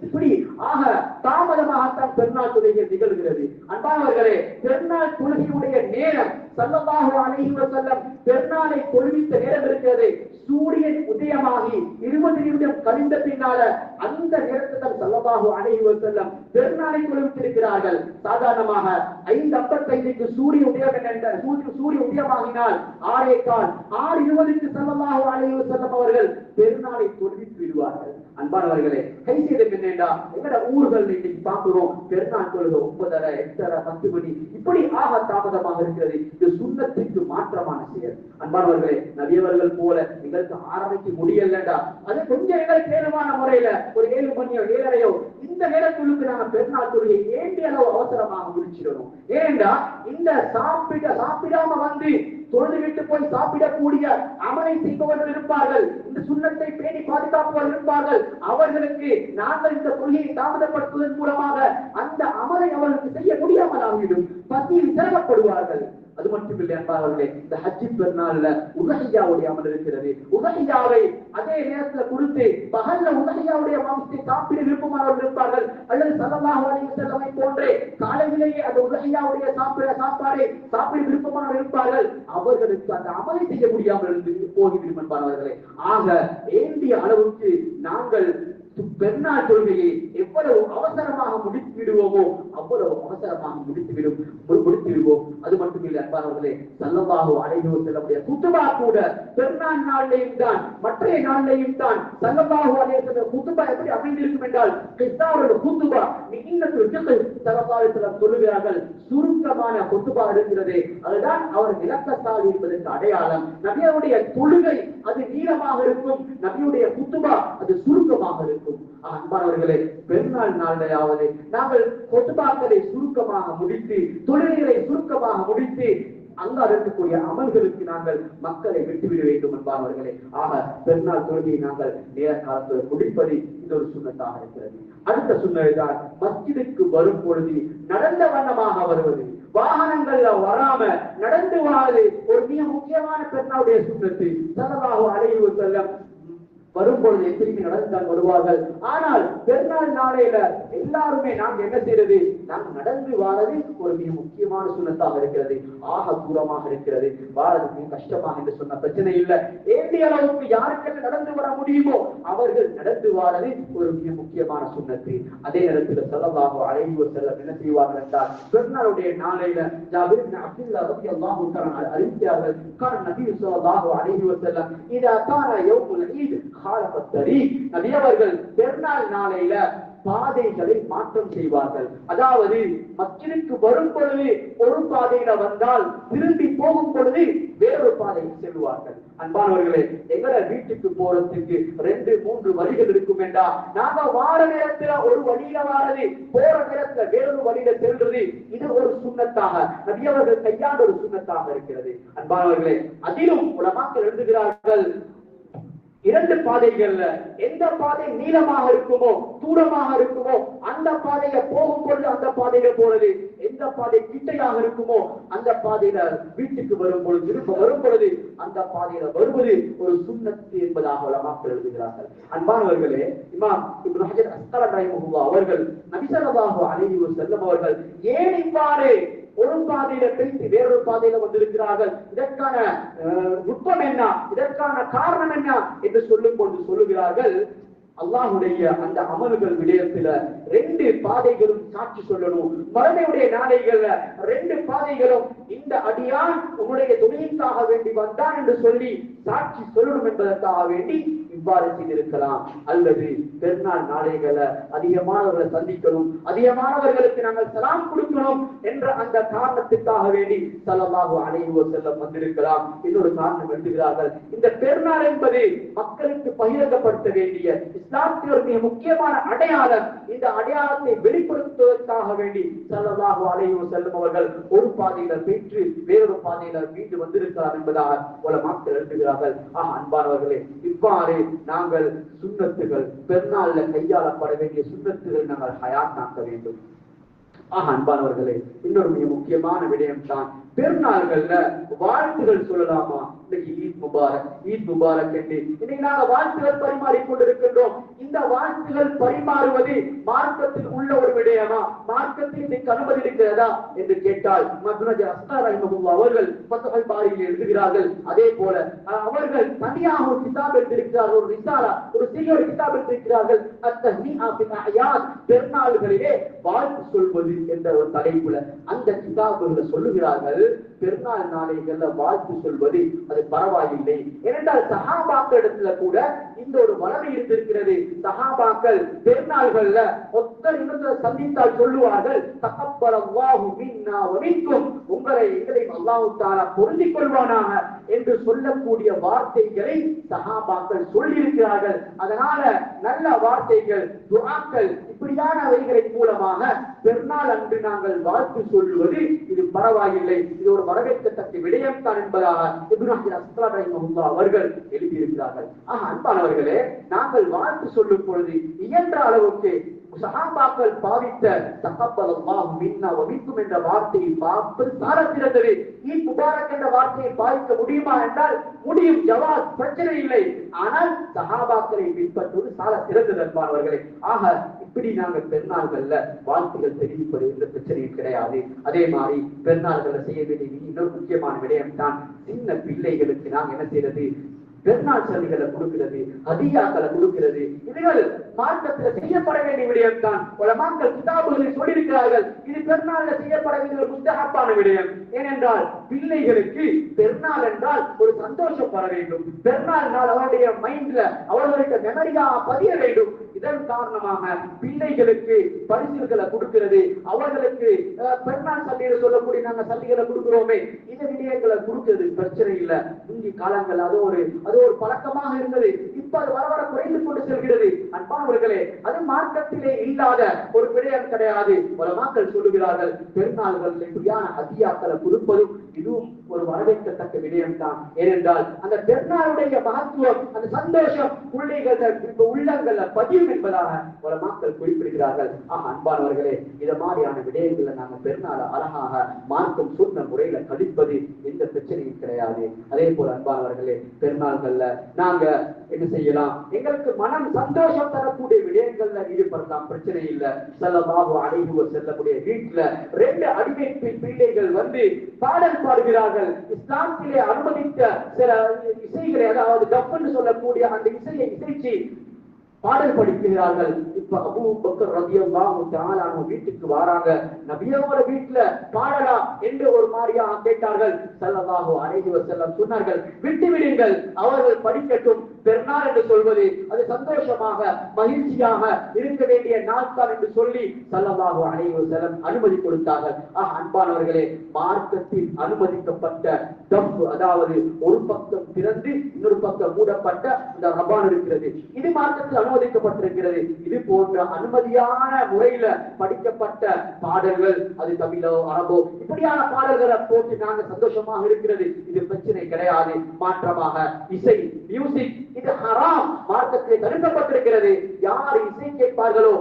இப்படி ஆக தாமதமாகத்தான் பெருநாள் தொழுகை நிகழ்கிறது. அன்பானவர்களே, பெருநாள் தொழுகையுடைய நேரம் ஸல்லல்லாஹு அலைஹி வஸல்லம் பெருநாளை தொழுவித்த நேரம் இருக்கிறது. சூரியன் உதயமாகி 20 நிமிடம் கழிந்த பின்னால அந்த நேரத்தில் ஸல்லல்லாஹு அலைஹி வஸல்லம் பெருநாளை தொழுவித்திருக்கிறார்கள். சாதாரணமாக 5:55க்கு சூரிய உதயமாகினால் 6:15 6:20க்கு ஸல்லல்லாஹு அலைஹி வஸல்லம் அவர்கள் பெருநாளை தொழுவித்து விடுவார்கள். அன்பானவர்களே, கைசேதம் என்னடா எங்கட ஊர்கள் இன்னைக்கு பார்க்கிறோம், பெருநாள் தொழுகை 9:30 8:30 10 மணி இப்படி ஆக தாமதமாக இருக்கிறது. இது சுன்னத்துக்கு மாற்றமான செயல். அன்பானவர்களே, நபியவர்கள் போல எங்களுக்கு ஆரம்பிக்க முடியலடா, அது கொஞ்சம் எங்களுக்கு ஏழுமான முறையில ஒரு 7 மணியோ 7:30 இந்த நேரத்துக்கு நாங்க பெருநாள் தொழுகை ஏண்டிய அளவு அவசரமாக முடிச்சிடணும். ஏனென்றா இந்த சாப்பிடாம வந்து தொழுது விட்டு போய் சாப்பிடக்கூடிய அமலை செய்பவர்கள் இருப்பார்கள், இந்த சுண்ணத்தை பேணி பாதுகாப்பவர்கள் இருப்பார்கள். அவர்களுக்கு நாங்கள் இந்த தொழுகையை தாமதப்படுத்துவதன் மூலமாக அந்த அமலை அவர்களுக்கு செய்ய முடியாமல் ஆகிவிடும், பசியில் சிரமப்படுவார்கள். அது மட்டுமில்லை அன்பார்களே, இந்த ஹஜ்ஜி பெருநாள்ல உதஹியாவுடைய அமல் இருக்கிறது. உதஹியாவை அதே நேரத்தில் கொடுத்து பகல்ல உதஹியாவுடைய மாംസத்தை சாப்பிட விருப்பமானவர்கள் இருப்பார்கள், அல்லது ஸல்லல்லாஹு அலைஹி வஸல்லம் போன்றே காலையிலேயே அந்த உதஹியாவுடைய சாப்பிட விருப்பமானவர்கள் இருப்பார்கள். அவர்களுக்கு அந்த அமலை செய்ய முடியாமல் இருந்து போகிவிடும் அன்பானவர்களே. ஆக வேண்டிய அளவுக்கு நாங்கள் பெருநாள் தொழுகையை எவ்வளவு அவசரமாக முடித்து விடுவோமோ அவ்வளவு அவசரமாக முடித்து விடுவோம். அது மட்டுமில்லை அன்பானவர்களே, ஸல்லல்லாஹு அலைஹி வஸல்லம் குத்துபா கூட பெருநாள் நாளிலேயும் தான் மற்ற நாளிலேயும் தான் ஸல்லல்லாஹு அலைஹி வஸல்லம் குத்துபா எப்படி அமைந்திருக்கும் என்றால் கிஸ்ஸாவுடைய குத்துபா நீங்கத்துல் ஃபிக்ஹ் ஸல்லல்லாஹு அலைஹி வஸல்லம் சொல்லுகிறார்கள், சுருக்கமான குத்துபா இருக்கிறது, அதுதான் அவர் விளக்கத்தால் என்பதற்கு அடையாளம். நபியுடைய தொழுகை அது நீளமாக இருக்கும், நபியுடைய குத்துபா அது சுருக்கமாக இருக்கும். அன்பானவர்களே, பெருநாள் நாளையாவது நாங்கள் கொத்துபாக்களை சுருக்கமாக முடித்து தொழுகைகளை சுருக்கமாக முடித்து அங்க இருக்கக்கூடிய அமல்களுக்கு நாங்கள் மக்களை விட்டுவிட வேண்டும் என்பார்களே. ஆக பெருநாள் தொழுகையை நாங்கள் நேர காலத்தில் முடிப்பது இது ஒரு சுண்ணத்தாக இருக்கிறது. அடுத்த சுண்ணத்தான் மஸ்ஜிதுக்கு வரும் பொழுது நடந்த வண்ணமாக வருவது, வாகனங்கள்ல வராம நடந்து வாழது ஒரு மிக முக்கியமான பெருநாளுடைய சுண்ணத்து. ஸல்லல்லாஹு அலைஹி வஸல்லம் வரும்பொழுது திரும்பி நடந்துதான் வருவார்கள். ஆனால் பெருநாள் நாளையில எல்லாருமே நாம் என்ன செய்யறது, நாம் நடந்து வாழது ஒரு மிக முக்கியமான சுண்ணத்தாக இருக்கிறது, ஆக தூரமாக இருக்கிறது, வாழறதுக்கு கஷ்டமாக என்று சொன்ன பிரச்சனை இல்லை. ஏண்டிய அளவுக்கு யாருக்கெல்லாம் நடந்து வர முடியுமோ அவர்கள் நடந்து வாழது ஒரு மிக முக்கியமான சுண்ணத்து. அதே நேரத்தில் ஸல்லல்லாஹு அலைஹி வஸல்லம் என்ன செய்வார்கள் என்றால், பெருநாளுடைய நாளையில ஜாபிர் இப்னு அப்துல்லாஹ் ரலியல்லாஹு தஆலா அறிவித்தார்கள், கான நபி ஸல்லல்லாஹு அலைஹி வஸல்லம் இதா கான யௌமுல் ஈத் நபியவர்கள் பெருநாள் நாளையில பாதைகளை மாற்றம் செய்வார்கள். அதாவது மஸ்ஜிதுக்கு வரும் பொழுது ஒரு பாதையில வந்தால் திரும்பி போகும் பொழுது வேறொரு பாதையில் செல்வார்கள். அன்பானவர்களே, எங்கட வீட்டுக்கு போறதுக்கு 2-3 வழிகள் இருக்கும் என்றா, நாங்க வார நேரத்துல ஒரு வழியில வாரது, போற நேரத்துல வேறொரு வழியில செல்றது, இது ஒரு சுண்ணத்தாக நபியவர்கள் கையாண்ட ஒரு சுண்ணத்தாக இருக்கிறது. அன்பானவர்களே, அதிலும் உலமாக்கள் எழுதுகிறார்கள், 2 பாதைகள்ல எந்த பாதை நீளமாக இருக்குமோ தூரமாக இருக்குமோ அந்த பாதையில போகும் பொழுது அந்த பாதையில போறது, எந்த பாதை கிட்டையாக இருக்குமோ அந்த பாதையில வீட்டுக்கு வரும் பொழுது திரும்ப வரும் பொழுது அந்த பாதையில வருவது ஒரு சுன்னத்து என்பதாக உலமாக்கள் எழுதுகிறார்கள். அன்பானவர்களே, இமாம் இப்னு ஹஜர் அஸ்கலனி ரஹிமஹுல்லாஹ் அவர்கள் நபி ஸல்லல்லாஹு அலைஹி வஸல்லம் அவர்கள் ஏன் இவ்வாறு ஒரு பாதையில பிரித்து வேறொரு பாதையில வந்திருக்கிறார்கள், இதற்கான நுட்பம் என்ன, இதற்கான காரணம் என்ன என்று சொல்லும் போது சொல்லுகிறார்கள், அல்லாஹ்வுடைய அந்த அமல்கள் விடயத்துல 2 பாதைகளும் சாட்சி சொல்லணும். மறுமையுடைய நாளைகள்ல 2 பாதைகளும் இந்த அடியான் உன்னுடைய தொழிலுக்காக வேண்டி வந்தான் என்று சொல்லி சாட்சி சொல்லணும் என்பதற்காக வேண்டி இவ்வாறு செய்திருக்கலாம். அல்லது பெருநாள் நாளைகளை அதிகமானவர்களை சந்திக்கணும், அதிகமானவர்களுக்கு நாங்கள் சலாம் கொடுக்கணும் என்ற அந்த காரணத்துக்காக வேண்டி ஸல்லல்லாஹு அலைஹி வஸல்லம் வந்திருக்கலாம். இன்னொரு காரணம் எழுதுகிறார்கள், இந்த பெருநாள் என்பது மக்களுக்கு பகிரங்கப்படுத்த வேண்டிய இஸ்லாத்தின் ஒரு மிக முக்கியமான அடையாளம். இந்த அடையாளத்தை வெளிப்படுத்துவதற்காக வேண்டி ஸல்லல்லாஹு அலைஹி வஸல்லம் அவர்கள் ஒரு பாதையில பெற்று வேறொரு பாதையில மீண்டு வந்திருக்கிறார் என்பதாக உலமாக்கள் எழுதுகிறார்கள். அன்பானவர்களே, இவ்வாறு நாங்கள் சுன்னத்துகள் பெருநாள்ல கையாளப்பட வேண்டிய சுன்னத்துகள் நாங்கள் ஹயாத்தாக்க வேண்டும். அன்பானவர்களே, இன்னொரு மிக முக்கியமான விடயம் தான் பெருநாள்கள்ல வாழ்த்துகள் சொல்லலாமா? இன்னைக்கு ஈத் முபாரக் என்று இன்னைக்கு நாங்கள் வாழ்த்துகள் பரிமாறிக் கொண்டிருக்கின்றோம். இந்த வாழ்த்துகள் பரிமாறுவது மார்க்கத்தில் உள்ள ஒரு விடயமா? மார்க்கத்தில் இன்னைக்கு அனுமதி இருக்கிறதா என்று கேட்டால் அவர்கள் ஃபத்ஹுல் பாரியில் எழுதுகிறார்கள். அதே போல அவர்கள் தனியாக ஒரு கிதாப் எழுதியிருக்கிறார்கள், ஒரு ரிசாலா, ஒரு சிறிய ஒரு கிதாப் எழுதியிருக்கிறார்கள். அத்தஹ்னிஆ ஃபில் அஹ்யாத், பெருநாள்களிலே வாழ்த்து சொல்வது என்ற ஒரு தலைப்புல அந்த கிதாபுகளை சொல்லுகிறார்கள். பெருநாள் நாளைகள்ல வாழ்த்து சொல்வது அது பரவாயில்லை. ஏனென்றால் சஹாபாக்களிடத்துல கூட இந்த ஒரு வளமை இருந்திருக்கிறது. சஹாபாக்கள் பெருநாள்கள்ல ஒத்தர் இன்னொருத்தரை சந்தித்தால் சொல்லுவார்கள், தகப்பலல்லாஹு மின்னா வ மின்கும், உங்களை எங்களையும் அல்லாஹ் தஆலா பொருந்திக் கொள்வானாக என்று சொல்லக்கூடிய வார்த்தைகளை சஹாபாக்கள் சொல்லியிருக்கிறார்கள். அதனால நல்ல வார்த்தைகள், துஆக்கள், இப்படியானவைகளின் மூலமாக பெருநாள் அன்று நாங்கள் வாழ்த்து சொல்லுவது இது பரவாயில்லை, இது ஒரு வரவேற்கத்தக்க விடயம் தான் என்பதாக இப்னு ஹஜர் அஸ்கலானி ரஹிமஹுல்லாஹ் அவர்கள் எழுதியிருக்கிறார்கள். அன்பானவர்களே, நாங்கள் வாழ்த்து சொல்லும் பொழுது இயன்ற அளவுக்கு சஹாபாக்கள் பாவித்த தகப்பலல்லாஹு மின்னா வ மின்கும் என்ற வார்த்தையை பார்ப்பது சாரத்திறந்தது. ஈத் முபாரக் என்ற வார்த்தையை பாவிக்க முடியுமா என்றால் முடியும், ஜவாஸ், பிரச்சனை இல்லை. ஆனால் சஹாபாக்களை பின்பற்றுவது சால சிறந்தது அன்பானவர்களே. ஆக இப்படி நாங்கள் பெருநாள்கள்ல வாழ்த்துகள் தெரிவிப்பது என்ற பிரச்சனையும் கிடையாது. அதே மாதிரி பெருநாள்கள்ல செய்ய வேண்டிய இன்னொரு முக்கியமான விடயம் தான், சின்ன பிள்ளைகளுக்கு நாங்கள் என்ன செய்யறது, பெருநாள் சலுகைகளை கொடுக்கிறது, ஹதியாக்களை கொடுக்கிறது. இதுகள் மார்க்கத்தில் செய்யப்பட வேண்டிய விடயம் தான். உலமாக்கள் கிதாபுகளில் சொல்லியிருக்கிறார்கள், இது பெருநாள்ல செய்யப்பட வேண்டிய ஒரு முஸ்தஹப்பான விடயம். ஏனென்றால் பிள்ளைகளுக்கு பெருநாள் என்றால் ஒரு சந்தோஷம் வர வேண்டும். பெருநாள் நாள் அவருடைய மைண்ட்ல, அவர்களுடைய மெமரியா பதிய வேண்டும். இதன் காரணமாக பிள்ளைகளுக்கு பரிசுகளை கொடுக்கிறது, அவர்களுக்கு பெருநாள் சல்லிகளை சொல்லக்கூடிய நாங்கள் சல்லிகளை கொடுக்கிறோமே, இந்த விடயங்களை கொடுக்கிறது பிரச்சனை இல்லை. இந்தி காலங்கள் அது ஒரு பழக்கமாக இருந்தது. இப்ப அது வர குறைந்து கொண்டு செல்கிறது. அன்பானவர்களே, அது மார்க்கத்திலே இல்லாத ஒரு விடயம் கிடையாது. பல மக்கள் சொல்லுகிறார்கள், பெருநாள்கள் இப்படியான ஹதியாக்களை கொடுப்பதும் இதுவும் ஒரு வரவேற்கத்தக்க விடயம் தான். ஏனென்றால் அந்த பெருநாளுடைய மகத்துவம், அந்த சந்தோஷம் பிள்ளைகள் உள்ளங்கள்ல பதியும் என்பதாக பல மக்கள் குறிப்பிடுகிறார்கள். அன்பானவர்களே, இத மாதிரியான விடயங்களை நாங்கள் பெருநாளை அழகாக மார்க்கம் சொன்ன முறையில கழிப்பது எந்த பிரச்சனையும் கிடையாது. அதே போல அன்பானவர்களே, பெருநாள்கள்ல நாங்க என்ன செய்யலாம், எங்களுக்கு மனம் சந்தோஷம் தரக்கூடிய விடயங்கள்ல ஈடுபடலாம், பிரச்சனை இல்லை. ஸல்லல்லாஹு அலைஹி வஸல்லமுடைய வீட்டுல 2 அடிமை பிள்ளைகள் வந்து பாடல் பாடுகிறார்கள். இஸ்லாத்திலே அனுமதித்த சில இசைகளை, அதாவது டஃப்னு சொல்லக்கூடிய அந்த இசையை இசைச்சு பாடல் படிக்கிறார்கள். இப்ப அபூ பக்கர் ரலியல்லாஹு தஆலா அவங்க வீட்டுக்கு வராங்க. நபியோட வீட்டுல பாடலாம் என்று ஒரு மாதிரியா கேட்டார்கள். ஸல்லல்லாஹு அலைஹி வஸல்லம் சொன்னார்கள், விட்டு விடுங்கள், அவர்கள் படிக்கட்டும். பெருநாள் என்று சொல்வது அது சந்தோஷமாக மகிழ்ச்சியாக இருக்க வேண்டிய நாட்கள் என்று சொல்லி ஸல்லல்லாஹு அலைஹி வஸல்லம் அனுமதி கொடுத்தார்கள். அன்பானவர்களே, மார்க்கத்தில் அனுமதிக்கப்பட்ட தஃப், அதாவது ஒரு பக்கம் திறந்து இன்னொரு பக்கம் மூடப்பட்ட இந்த ரபான் இருக்கிறது, இது மார்க்கத்தில் அனுமதிக்கப்பட்டிருக்கிறது. இது போன்ற அனுமதியான முறையில படிக்கப்பட்ட பாடல்கள், அது தமிழோ அரபோ இப்படியான பாடல்களை போட்டு நாங்க சந்தோஷமாக இருக்கிறது, இது பிரச்சனை கிடையாது. மாற்றமாக இசை, மியூசிக், இது ஹராம், மார்க்கத்திலே தடுக்கப்பட்டிருக்கிறது. யார் இசை கேட்பார்களோ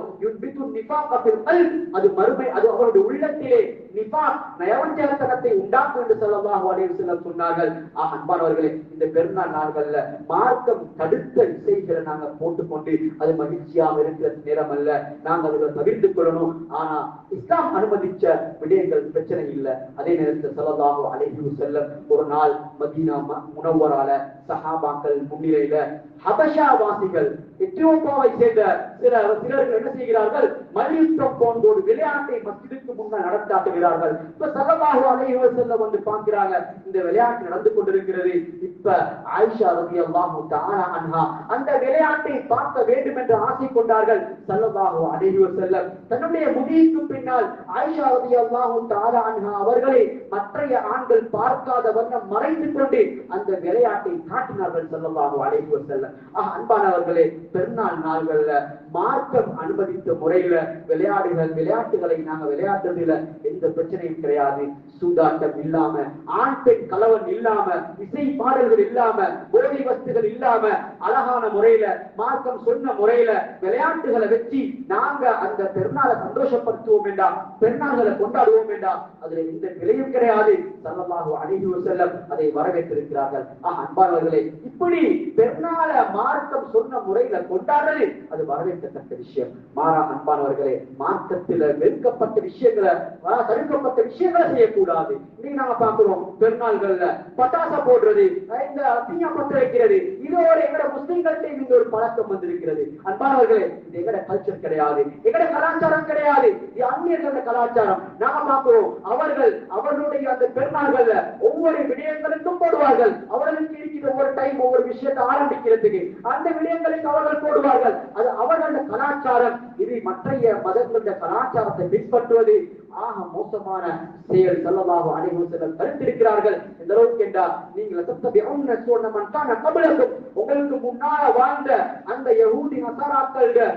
அது மறுமை, அது அவருடைய உள்ளத்திலே நிஃபாக், நயவஞ்சகத்தனத்தை உண்டாக்கும் என்று ஸல்லல்லாஹு அலைஹி வஸல்லம் சொன்னார்கள். அன்பானவர்களே, இந்த பெருநாள் நாள்கள்ல மார்க்கம் தடுத்த இசைகளை நாங்க போட்டுக்கொண்டு அது மகிழ்ச்சியாக இருக்கிற நேரம் அல்ல, நாங்கள் அதை தவிர்த்துக் கொள்ளணும். ஆனா இஸ்லாம் அனுமதிச்ச விடயங்கள் பிரச்சனை இல்லை. அதே நேரத்தில் ஸல்லல்லாஹு அலைஹி வஸல்லம் ஒரு நாள் மதீனா முனவ்வரால சஹாபாக்கள் முன்னிலையில ஹபஷா வாசிகள், எத்தியோப்பியாவை சேர்ந்த சிலர்கள் என்ன செய்கிறார்கள், மல்யுத்தம் போன்ற ஒரு விளையாட்டை மஸ்ஜிதுக்கு முன்னால் நடத்தாட்டுகிறார்கள். இப்ப ஸல்லல்லாஹு அலைஹி வஸல்லம் வந்து பார்க்கிறாங்க, இந்த விளையாட்டு நடந்து கொண்டிருக்கிறது. இப்ப ஆயிஷா ரலியல்லாஹு தஆலா அன்ஹா அந்த விளையாட்டை பார்க்க வேண்டும் என்று ஆசை கொண்டார்கள். ஸல்லல்லாஹு அலைஹி வஸல்லம் தன்னுடைய முடிக்கு பின்னால் ஆயிஷா ரலியல்லாஹு தஆலா அன்ஹா அவர்களை மற்றைய ஆண்கள் பார்க்காத வண்ணம் மறைந்து கொண்டு அந்த விளையாட்டை காட்டினார்கள் ஸல்லல்லாஹு அலைஹி வஸல்லம். அன்பானவர்களே, பெருநாள் நாள்கள்ல மார்க்கம் அனுமதித்த முறையில விளையாட்டுகளை நாங்க விளையாடுறதுல எந்த பிரச்சனையும் கிடையாது. சூதாட்டம் இல்லாம, ஆண் பெண் கலவன் இல்லாம, இசை பாடல்கள் இல்லாம, போதை வஸ்துகள் இல்லாம, அழகான முறையில மார்க்கம் சொன்ன முறையில விளையாட்டுகளை வச்சு நாங்க அந்த பெருநாளை சந்தோஷப்படுத்துவோம் என்றா, பெருநாள்களை கொண்டாடுவோம் என்றா, அதுல எந்த விலையும் கிடையாது. ஸல்லல்லாஹு அலைஹி வஸல்லம் அதை வரவேற்றிருக்கிறார்கள். அன்பானவர்களே, இப்படி பெருநாளை மார்க்கம் சொன்ன முறையில கொண்டாடுறது அது வரவேற்கத்தக்க விஷயம். மாறா அன்பானவர்களே, மார்க்கத்தில் வெறுக்கப்பட்ட விஷயங்களை, தடுக்கப்பட்ட விஷயங்களை செய்யக்கூடாது. இன்னைக்கு நாங்க பார்க்கிறோம், பெருநாள்கள்ல பட்டாசு போடுறது, இந்த தீயா பற்ற வைக்கிறது, இதோட எங்கட முஸ்லிம்கள்ட்ட இந்த ஒரு பழக்கம் வந்திருக்கிறது. அன்பானவர்களே, இது எங்கட கல்ச்சர் கிடையாது, எங்கட கலாச்சாரம் கிடையாது, இது அந்நியர்களோட கலாச்சாரம். நாங்க பார்க்கிறோம், அவர்களுடைய அந்த பெருநாள்கள்ல ஒவ்வொரு விடயங்களுக்கும் போடுவார்கள். அவர்களுக்கு இருக்கிற ஒவ்வொரு டைம் ஒவ்வொரு விஷயத்தை ஆரம்பிக்கிறதுக்கு அந்த விடயங்களுக்கு அவர்கள் போடுவார்கள். அது அவர்களுடைய கலாச்சாரம். இது மற்றைய மதங்களுடைய கலாச்சாரத்தை பின்பற்றுவது ஆக மோசமான செயல். ஸல்லல்லாஹு அலைஹி வஸல்லம் தடுத்திருக்கிறார்கள். இந்த அளவுக்கு என்றால், நீங்கள் தத்தபிஉன்ன சுன்ன மன் கான கப்லக்கும், உங்களுக்கு முன்னால வாழ்ந்த அந்த யஹூதி நஸராக்களுடைய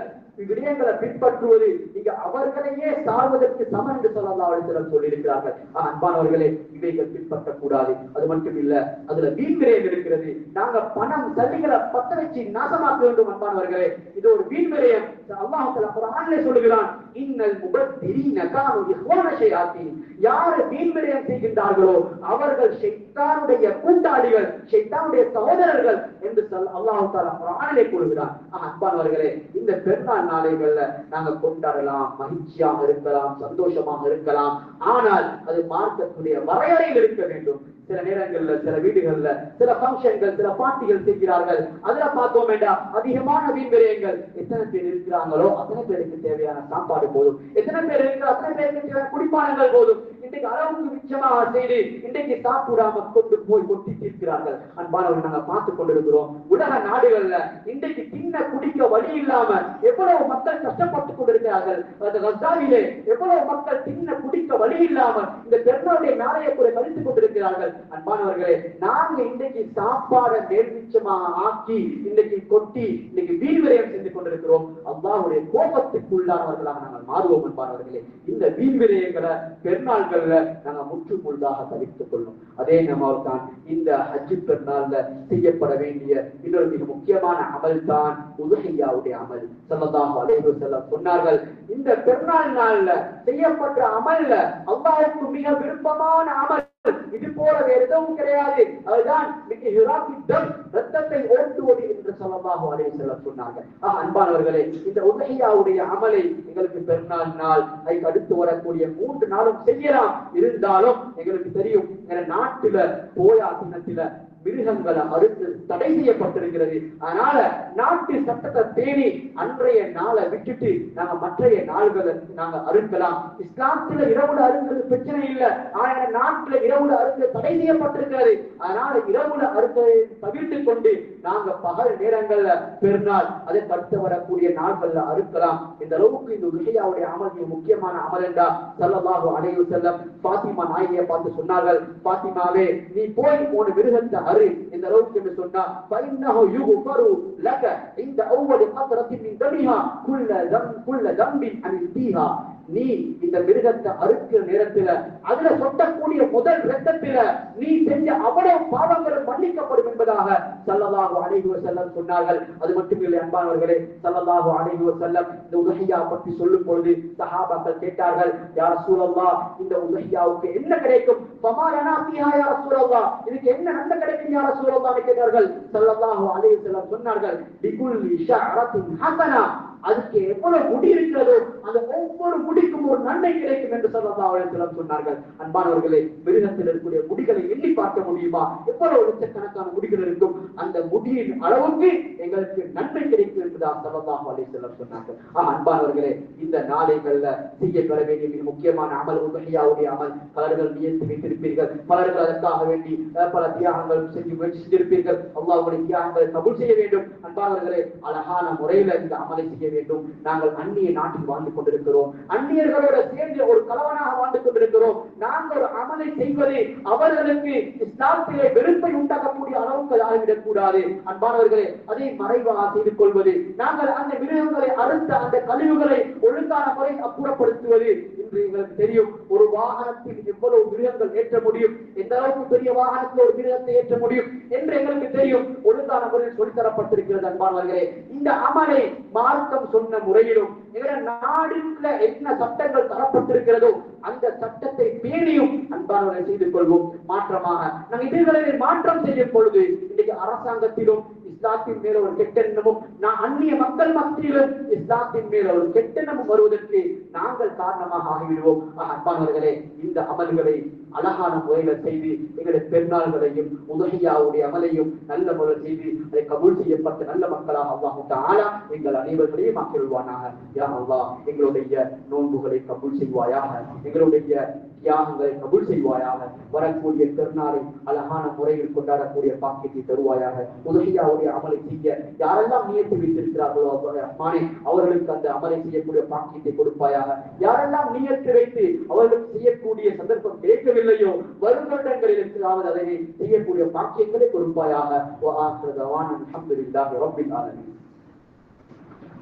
விடயங்களை பின்பற்றுவது நீங்க அவர்களையே சார்வதற்கு சமம் என்று ஸல்லல்லாஹு அலைஹி வஸல்லம் சொல்லியிருக்கிறார்கள். அன்பானவர்களே, இவைகள் பின்பற்றக்கூடாது. அது மட்டும் இல்ல, அதுல வீண்விரயம் இருக்கிறது. நாங்க பணம் சல்லிகளை பத்த வச்சு நாசமாக்க வேண்டும். அன்பானவர்களே, இது ஒரு வீண்விரயம். அல்லாஹ் தஆலா குர்ஆனிலே சொல்லுகிறான், இன்னல் முபத்திரீன கானூ இஹ்வான ஷயாத்தீன். யார் வீண்விரயம் செய்கின்றார்களோ அவர்கள் ஷைத்தானுடைய கூட்டாளிகள், ஷைத்தானுடைய சகோதரர்கள் என்று அல்லாஹ் தஆலா குர்ஆனிலே கூறுகிறான். அன்பானவர்களே, இந்த பெருநாள் நாளைகள்ல நாங்க கொண்டாடலாம், மகிழ்ச்சியாக இருக்கலாம், சந்தோஷமாக இருக்கலாம். ஆனால் அது மார்க்கத்துடைய வரையறையில் இருக்க வேண்டும். சில நேரங்கள்ல, சில வீடுகள்ல, சில பங்கன்கள், சில பார்ட்டிகள் செய்கிறார்கள். அதுல பார்த்தோம் வேண்டாம், அதிகமான வீண்விரயங்கள். எத்தனை பேர் இருக்கிறாங்களோ அத்தனை பேருக்கு தேவையான சாப்பாடு போதும், எத்தனை பேர் இருக்கிற அத்தனை பேருக்கு தேவையான குடிப்பானங்கள் போதும். இன்றைக்கு அளவுக்கு மிச்சமாக செய்து இன்றைக்கு சாப்பிடாம கொண்டு போய் கொட்டி தீர்க்கிறார்கள். அன்பானவர்கள், நாங்க பார்த்து கொண்டிருக்கிறோம். உலக நாடுகள்ல இன்றைக்கு தின்ன குடிக்க வழி இல்லாம எவ்வளவு மக்கள் கஷ்டப்பட்டுக் கொண்டிருக்கிறார்கள். அந்த கசாவிலே எவ்வளவு மக்கள் தின்ன குடிக்க வழி இல்லாமல் இந்த பெருநாளுடைய நாளைய கூட கழித்துக் கொண்டிருக்கிறார்கள். அன்பானவர்களே, நாங்க இன்றைக்கு சாப்பாடை நேர்மிச்சமாக ஆக்கி இன்றைக்கு கொட்டி இன்னைக்கு வீண்விரயம் செஞ்சு கொண்டிருக்கிறோம். அல்லாஹ்வுடைய கோபத்துக்குள்ளானவர்களாக நாங்கள் மாறுவோம். அன்பானவர்களே, இந்த வீண்விரயங்களை பெருநாள்கள்ல நாங்க முற்று முழுதாக தவிர்த்துக் கொள்ளும். அதே நம்மால்தான் இந்த ஹஜ் பெருநாள்ல செய்யப்பட வேண்டிய இன்னொரு மிக முக்கியமான அமல் தான் உதுஹிய்யாவுடைய அமல். ஸல்லல்லாஹு அலைஹி வஸல்லம் சொன்னார்கள், இந்த பெருநாள் நாள்ல செய்யப்பட்ட அமல்ல அல்லாஹ்வுக்கு மிக விருப்பமான அமல் இது போல வேற எதுவும் கிடையாது. அதுதான் ரத்தத்தை ஓட்டுவது என்று ஸல்லல்லாஹு அலைஹி வஸல்லம் சொன்னார்கள். அன்பானவர்களே, இந்த உதுஹிய்யாவுடைய அமலை எங்களுக்கு பெருநாள் நாள், அதுக்கு அடுத்து வரக்கூடிய 3 நாளும் செய்யலாம். இருந்தாலும் எங்களுக்கு தெரியும், நாட்டுல போயா தினத்தில மிருகங்களை அறுத்து தடை செய்யப்பட்டிருக்கிறது. அதனால நாட்டு சட்டத்தை பேணி அன்றைய நாளை விட்டுட்டு நாங்க மற்றைய நாள்களை நாங்க அறுக்கலாம். இஸ்லாத்துல இரவுல அறுக்கிறது பிரச்சனை இல்லை. ஆனா நாட்டுல இரவுல அறுக்க தடை செய்யப்பட்டிருக்கிறது. அதனால இரவுல அறுப்பதை தவிர்த்து கொண்டு நாங்க பகல் நேரங்கள்ல பெருநாள், அதை அடுத்து வரக்கூடிய நாட்கள்ல அறுக்கலாம். இந்த அளவுக்கு இந்த உதுஹிய்யாவுடைய அமல் முக்கியமான அமல் என்றா ஸல்லல்லாஹு அலைஹி வஸல்லம் ஃபாத்திமா நாயகியை பார்த்து சொன்னார்கள், ஃபாத்திமாவே, நீ போய் ஒரு மிருகத்தை அறு. இந்த அளவுக்கு என்று சொன்னா, ஃபைன்னஹு யுஃபரு லக இந்த அவ்வல் கத்ரத்தின் மின் தமிஹா குல்ல தம்பின் அனிதீஹா. நீ இந்த மிருகத்தை அறுக்கிற நேரத்துல அதுல சொட்டக்கூடிய முதல் இரத்தத்தில நீ செஞ்ச அவ்வளவு பாவங்களும் மன்னிக்கப்படும் என்பதாக ஸல்லல்லாஹு அலைஹி வஸல்லம் சொன்னார்கள். அது மட்டும் இல்லை அன்பானவர்களே, ஸல்லல்லாஹு அலைஹி வஸல்லம் இந்த உதுஹிய்யா பற்றி சொல்லும் பொழுது சஹாபாக்கள் கேட்டார்கள், யா ரசூலல்லாஹ், இந்த உதுஹிய்யாவுக்கு என்ன கிடைக்கும்? ஃபமா லனா ஃபீஹா யா ரசூலல்லாஹ், இதுக்கு என்ன நன்மை கிடைக்கும் யா ரசூலல்லாஹ் கேட்டார்கள். ஸல்லல்லாஹு அலைஹி வஸல்லம் சொன்னார்கள், பிகுல்லி ஷஅரத்தின் ஹஸனா, அதுக்கு எவ்வளவு முடி இருக்கிறதோ அந்த ஒவ்வொரு முடிக்கும் ஒரு நன்மை கிடைக்கும் என்று ஸல்லல்லாஹு அலைஹி வஸல்லம் சொன்னார்கள். அன்பானவர்களே, மிருகத்தில் இருக்கக்கூடிய முடிகளை எண்ணி பார்க்க முடியுமா? எவ்வளவு லட்சக்கணக்கான முடிகள் இருக்கும். அந்த முடியின் அளவுக்கு எங்களுக்கு நன்மை கிடைக்கும் என்பதாக ஸல்லல்லாஹு அலைஹி வஸல்லம் சொன்னார்கள். அன்பானவர்களே, இந்த நாளைகள்ல செய்யப்பட வேண்டிய மிக முக்கியமான அமல் உதுஹிய்யாவுடைய அமல். பலர்கள் நியத்து வைத்திருப்பீர்கள், பலர்கள் அதற்காக வேண்டி பல தியாகங்கள் முயற்சி செஞ்சிருப்பீர்கள். அல்லாஹ்வுடைய தியாகங்களை கபூல் செய்ய வேண்டும். அன்பானவர்களே, அழகான முறையில இந்த அமலை செய்ய வேண்டும். நாங்கள் அந்நிய நாட்டில் வாழ்ந்து கொண்டிருக்கிறோம், அந்நியர்களோட சேர்ந்து ஒரு கலவனாக வாழ்ந்து கொண்டிருக்கிறோம். நாங்கள் ஒரு அமலை செய்வது அவர்களுக்கு இஸ்லாத்திலே வெறுப்பை உண்டாக்கக்கூடிய அளவுக்கு ஆகிவிடக் கூடாது. அன்பானவர்களே, அதை மறைவாக செய்து கொள்வது, நாங்கள் அந்த மிருகங்களை அறுத்த அந்த கழிவுகளை ஒழுங்கான முறை அப்புறப்படுத்துவது. இன்று எங்களுக்கு தெரியும், ஒரு வாகனத்தில் எவ்வளவு மிருகங்கள் ஏற்ற முடியும், எந்த அளவுக்கு பெரிய வாகனத்தில் ஒரு மிருகத்தை ஏற்ற முடியும் என்று எங்களுக்கு தெரியும். ஒழுங்கான முறையில் சொல்லித்தரப்பட்டிருக்கிறது. அன்பானவர்களே, இந்த அமலை மார்க்கம் சொன்ன முறையிலும் எங்களுடைய நாடுல என்ன சட்டங்கள் தரப்பட்டிருக்கிறதோ அந்த சட்டத்தை பேணியும் அன்பானவர்களை செய்து கொள்வோம். மாற்றமாக நாங்கள் இதுகளை மாற்றம் செய்யும் பொழுது இன்னைக்கு அரசாங்கத்திலும் இஸ்லாத்தின் மேல ஒரு கெட்டெண்ணமும், அந்நிய மக்கள் மத்தியிலும் இஸ்லாத்தின் மேல ஒரு கெட்டெண்ணமும் வருவதற்கு நாங்கள் காரணமாக ஆகிவிடுவோம். அன்பானவர்களே, இந்த அமல்களை அழகான முறையில செய்து எங்களுடைய பெருநாள்களையும் உதகையாவுடைய அமலையும் நல்ல முறையில் செய்து அதை கபூல் செய்யப்பட்ட நல்ல மக்களாக அல்லாஹ் தஆலா எங்கள் அனைவர்களையும் ஆக்கிவிடுவானாக. யா அல்லாஹ், எங்களுடைய நோன்புகளை கபூல் செய்வாயாக, எங்களுடைய தியாகங்களை கபூல் செய்வாயாக. வரக்கூடிய பெருநாளை அழகான முறையில் கொண்டாடக்கூடிய பாக்கியத்தை தருவாயாக. உதகையாவுடைய அமலை செய்ய யாரெல்லாம் நியத்து வைத்திருக்கிறார்களோ ரஹ்மானே, அவர்களுக்கு அந்த அமலை செய்யக்கூடிய பாக்கியத்தை கொடுப்பாயாக. யாரெல்லாம் நியத்து வைத்து அவர்களுக்கு செய்யக்கூடிய சந்தர்ப்பம் கிடைக்கவில்லையோ வரும் வருடங்களில் இருக்கிறாவது அதை செய்யக்கூடிய பாக்கியங்களை கொடுப்பாயாக.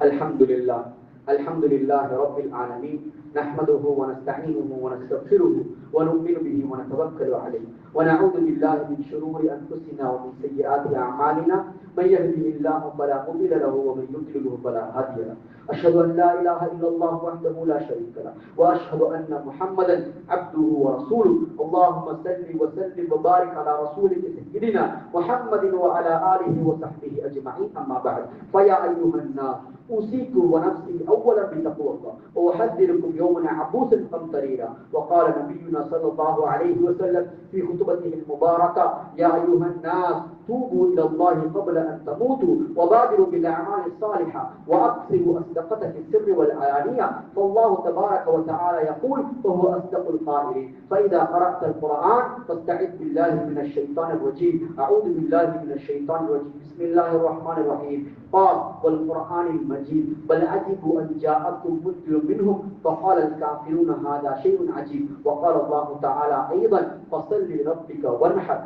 அல்ஹம்துலில்லாஹ் அல்ஹம்துலில்லாஹி ரப்பில் ஆலமீன். نحمده ونستعينه ونستغفره ونؤمن به ونتوكل عليه ونعوذ بالله من شرور أنفسنا ومن سيئات أعمالنا من يهده الله فلا مضل له ومن يضلل فلا هادي له. أشهد أن لا إله إلا الله وحده لا شريك له وأشهد أن محمدا عبده ورسوله. اللهم صل وسلم وبارك على رسولك سيدنا محمد وعلى آله وصحبه أجمعين. أما بعد، فيا أيها الناس أوصيكم ونفسي أولا بتقوى الله وأحذركم يوما عبوسا قمطريرا. وقال نبينا صلى الله عليه وسلم في خطبته المباركة: يا أيها الناس توبوا إلى الله قبل أن تموتوا وبادروا بالأعمال الصالحة وأكثروا أصدقة في السر والعلانية، فالله تبارك وتعالى يقول وهو أصدق القائلين: فإذا قرأت القرآن فاستعذ بالله من الشيطان الرجيم. أعوذ بالله من الشيطان الرجيم. بسم الله الرحمن الرحيم. قال والقرآن المجيد بل عجبوا أن جاءكم منذر منهم فقال الكافرون هذا شيء عجيب. وقال الله تعالى أيضا: فصل لربك وانحر.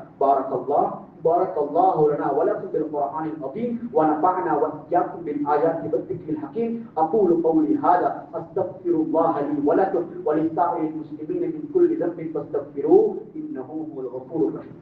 بارك الله لنا ولكم بالقرآن العظيم ونفعنا وإياكم بالآيات والذكر الحكيم. أقول قولي هذا أستغفر الله لي ولكم ولسائر المسلمين من كل ذنب فاستغفروه إنه هو الغفور الرحيم.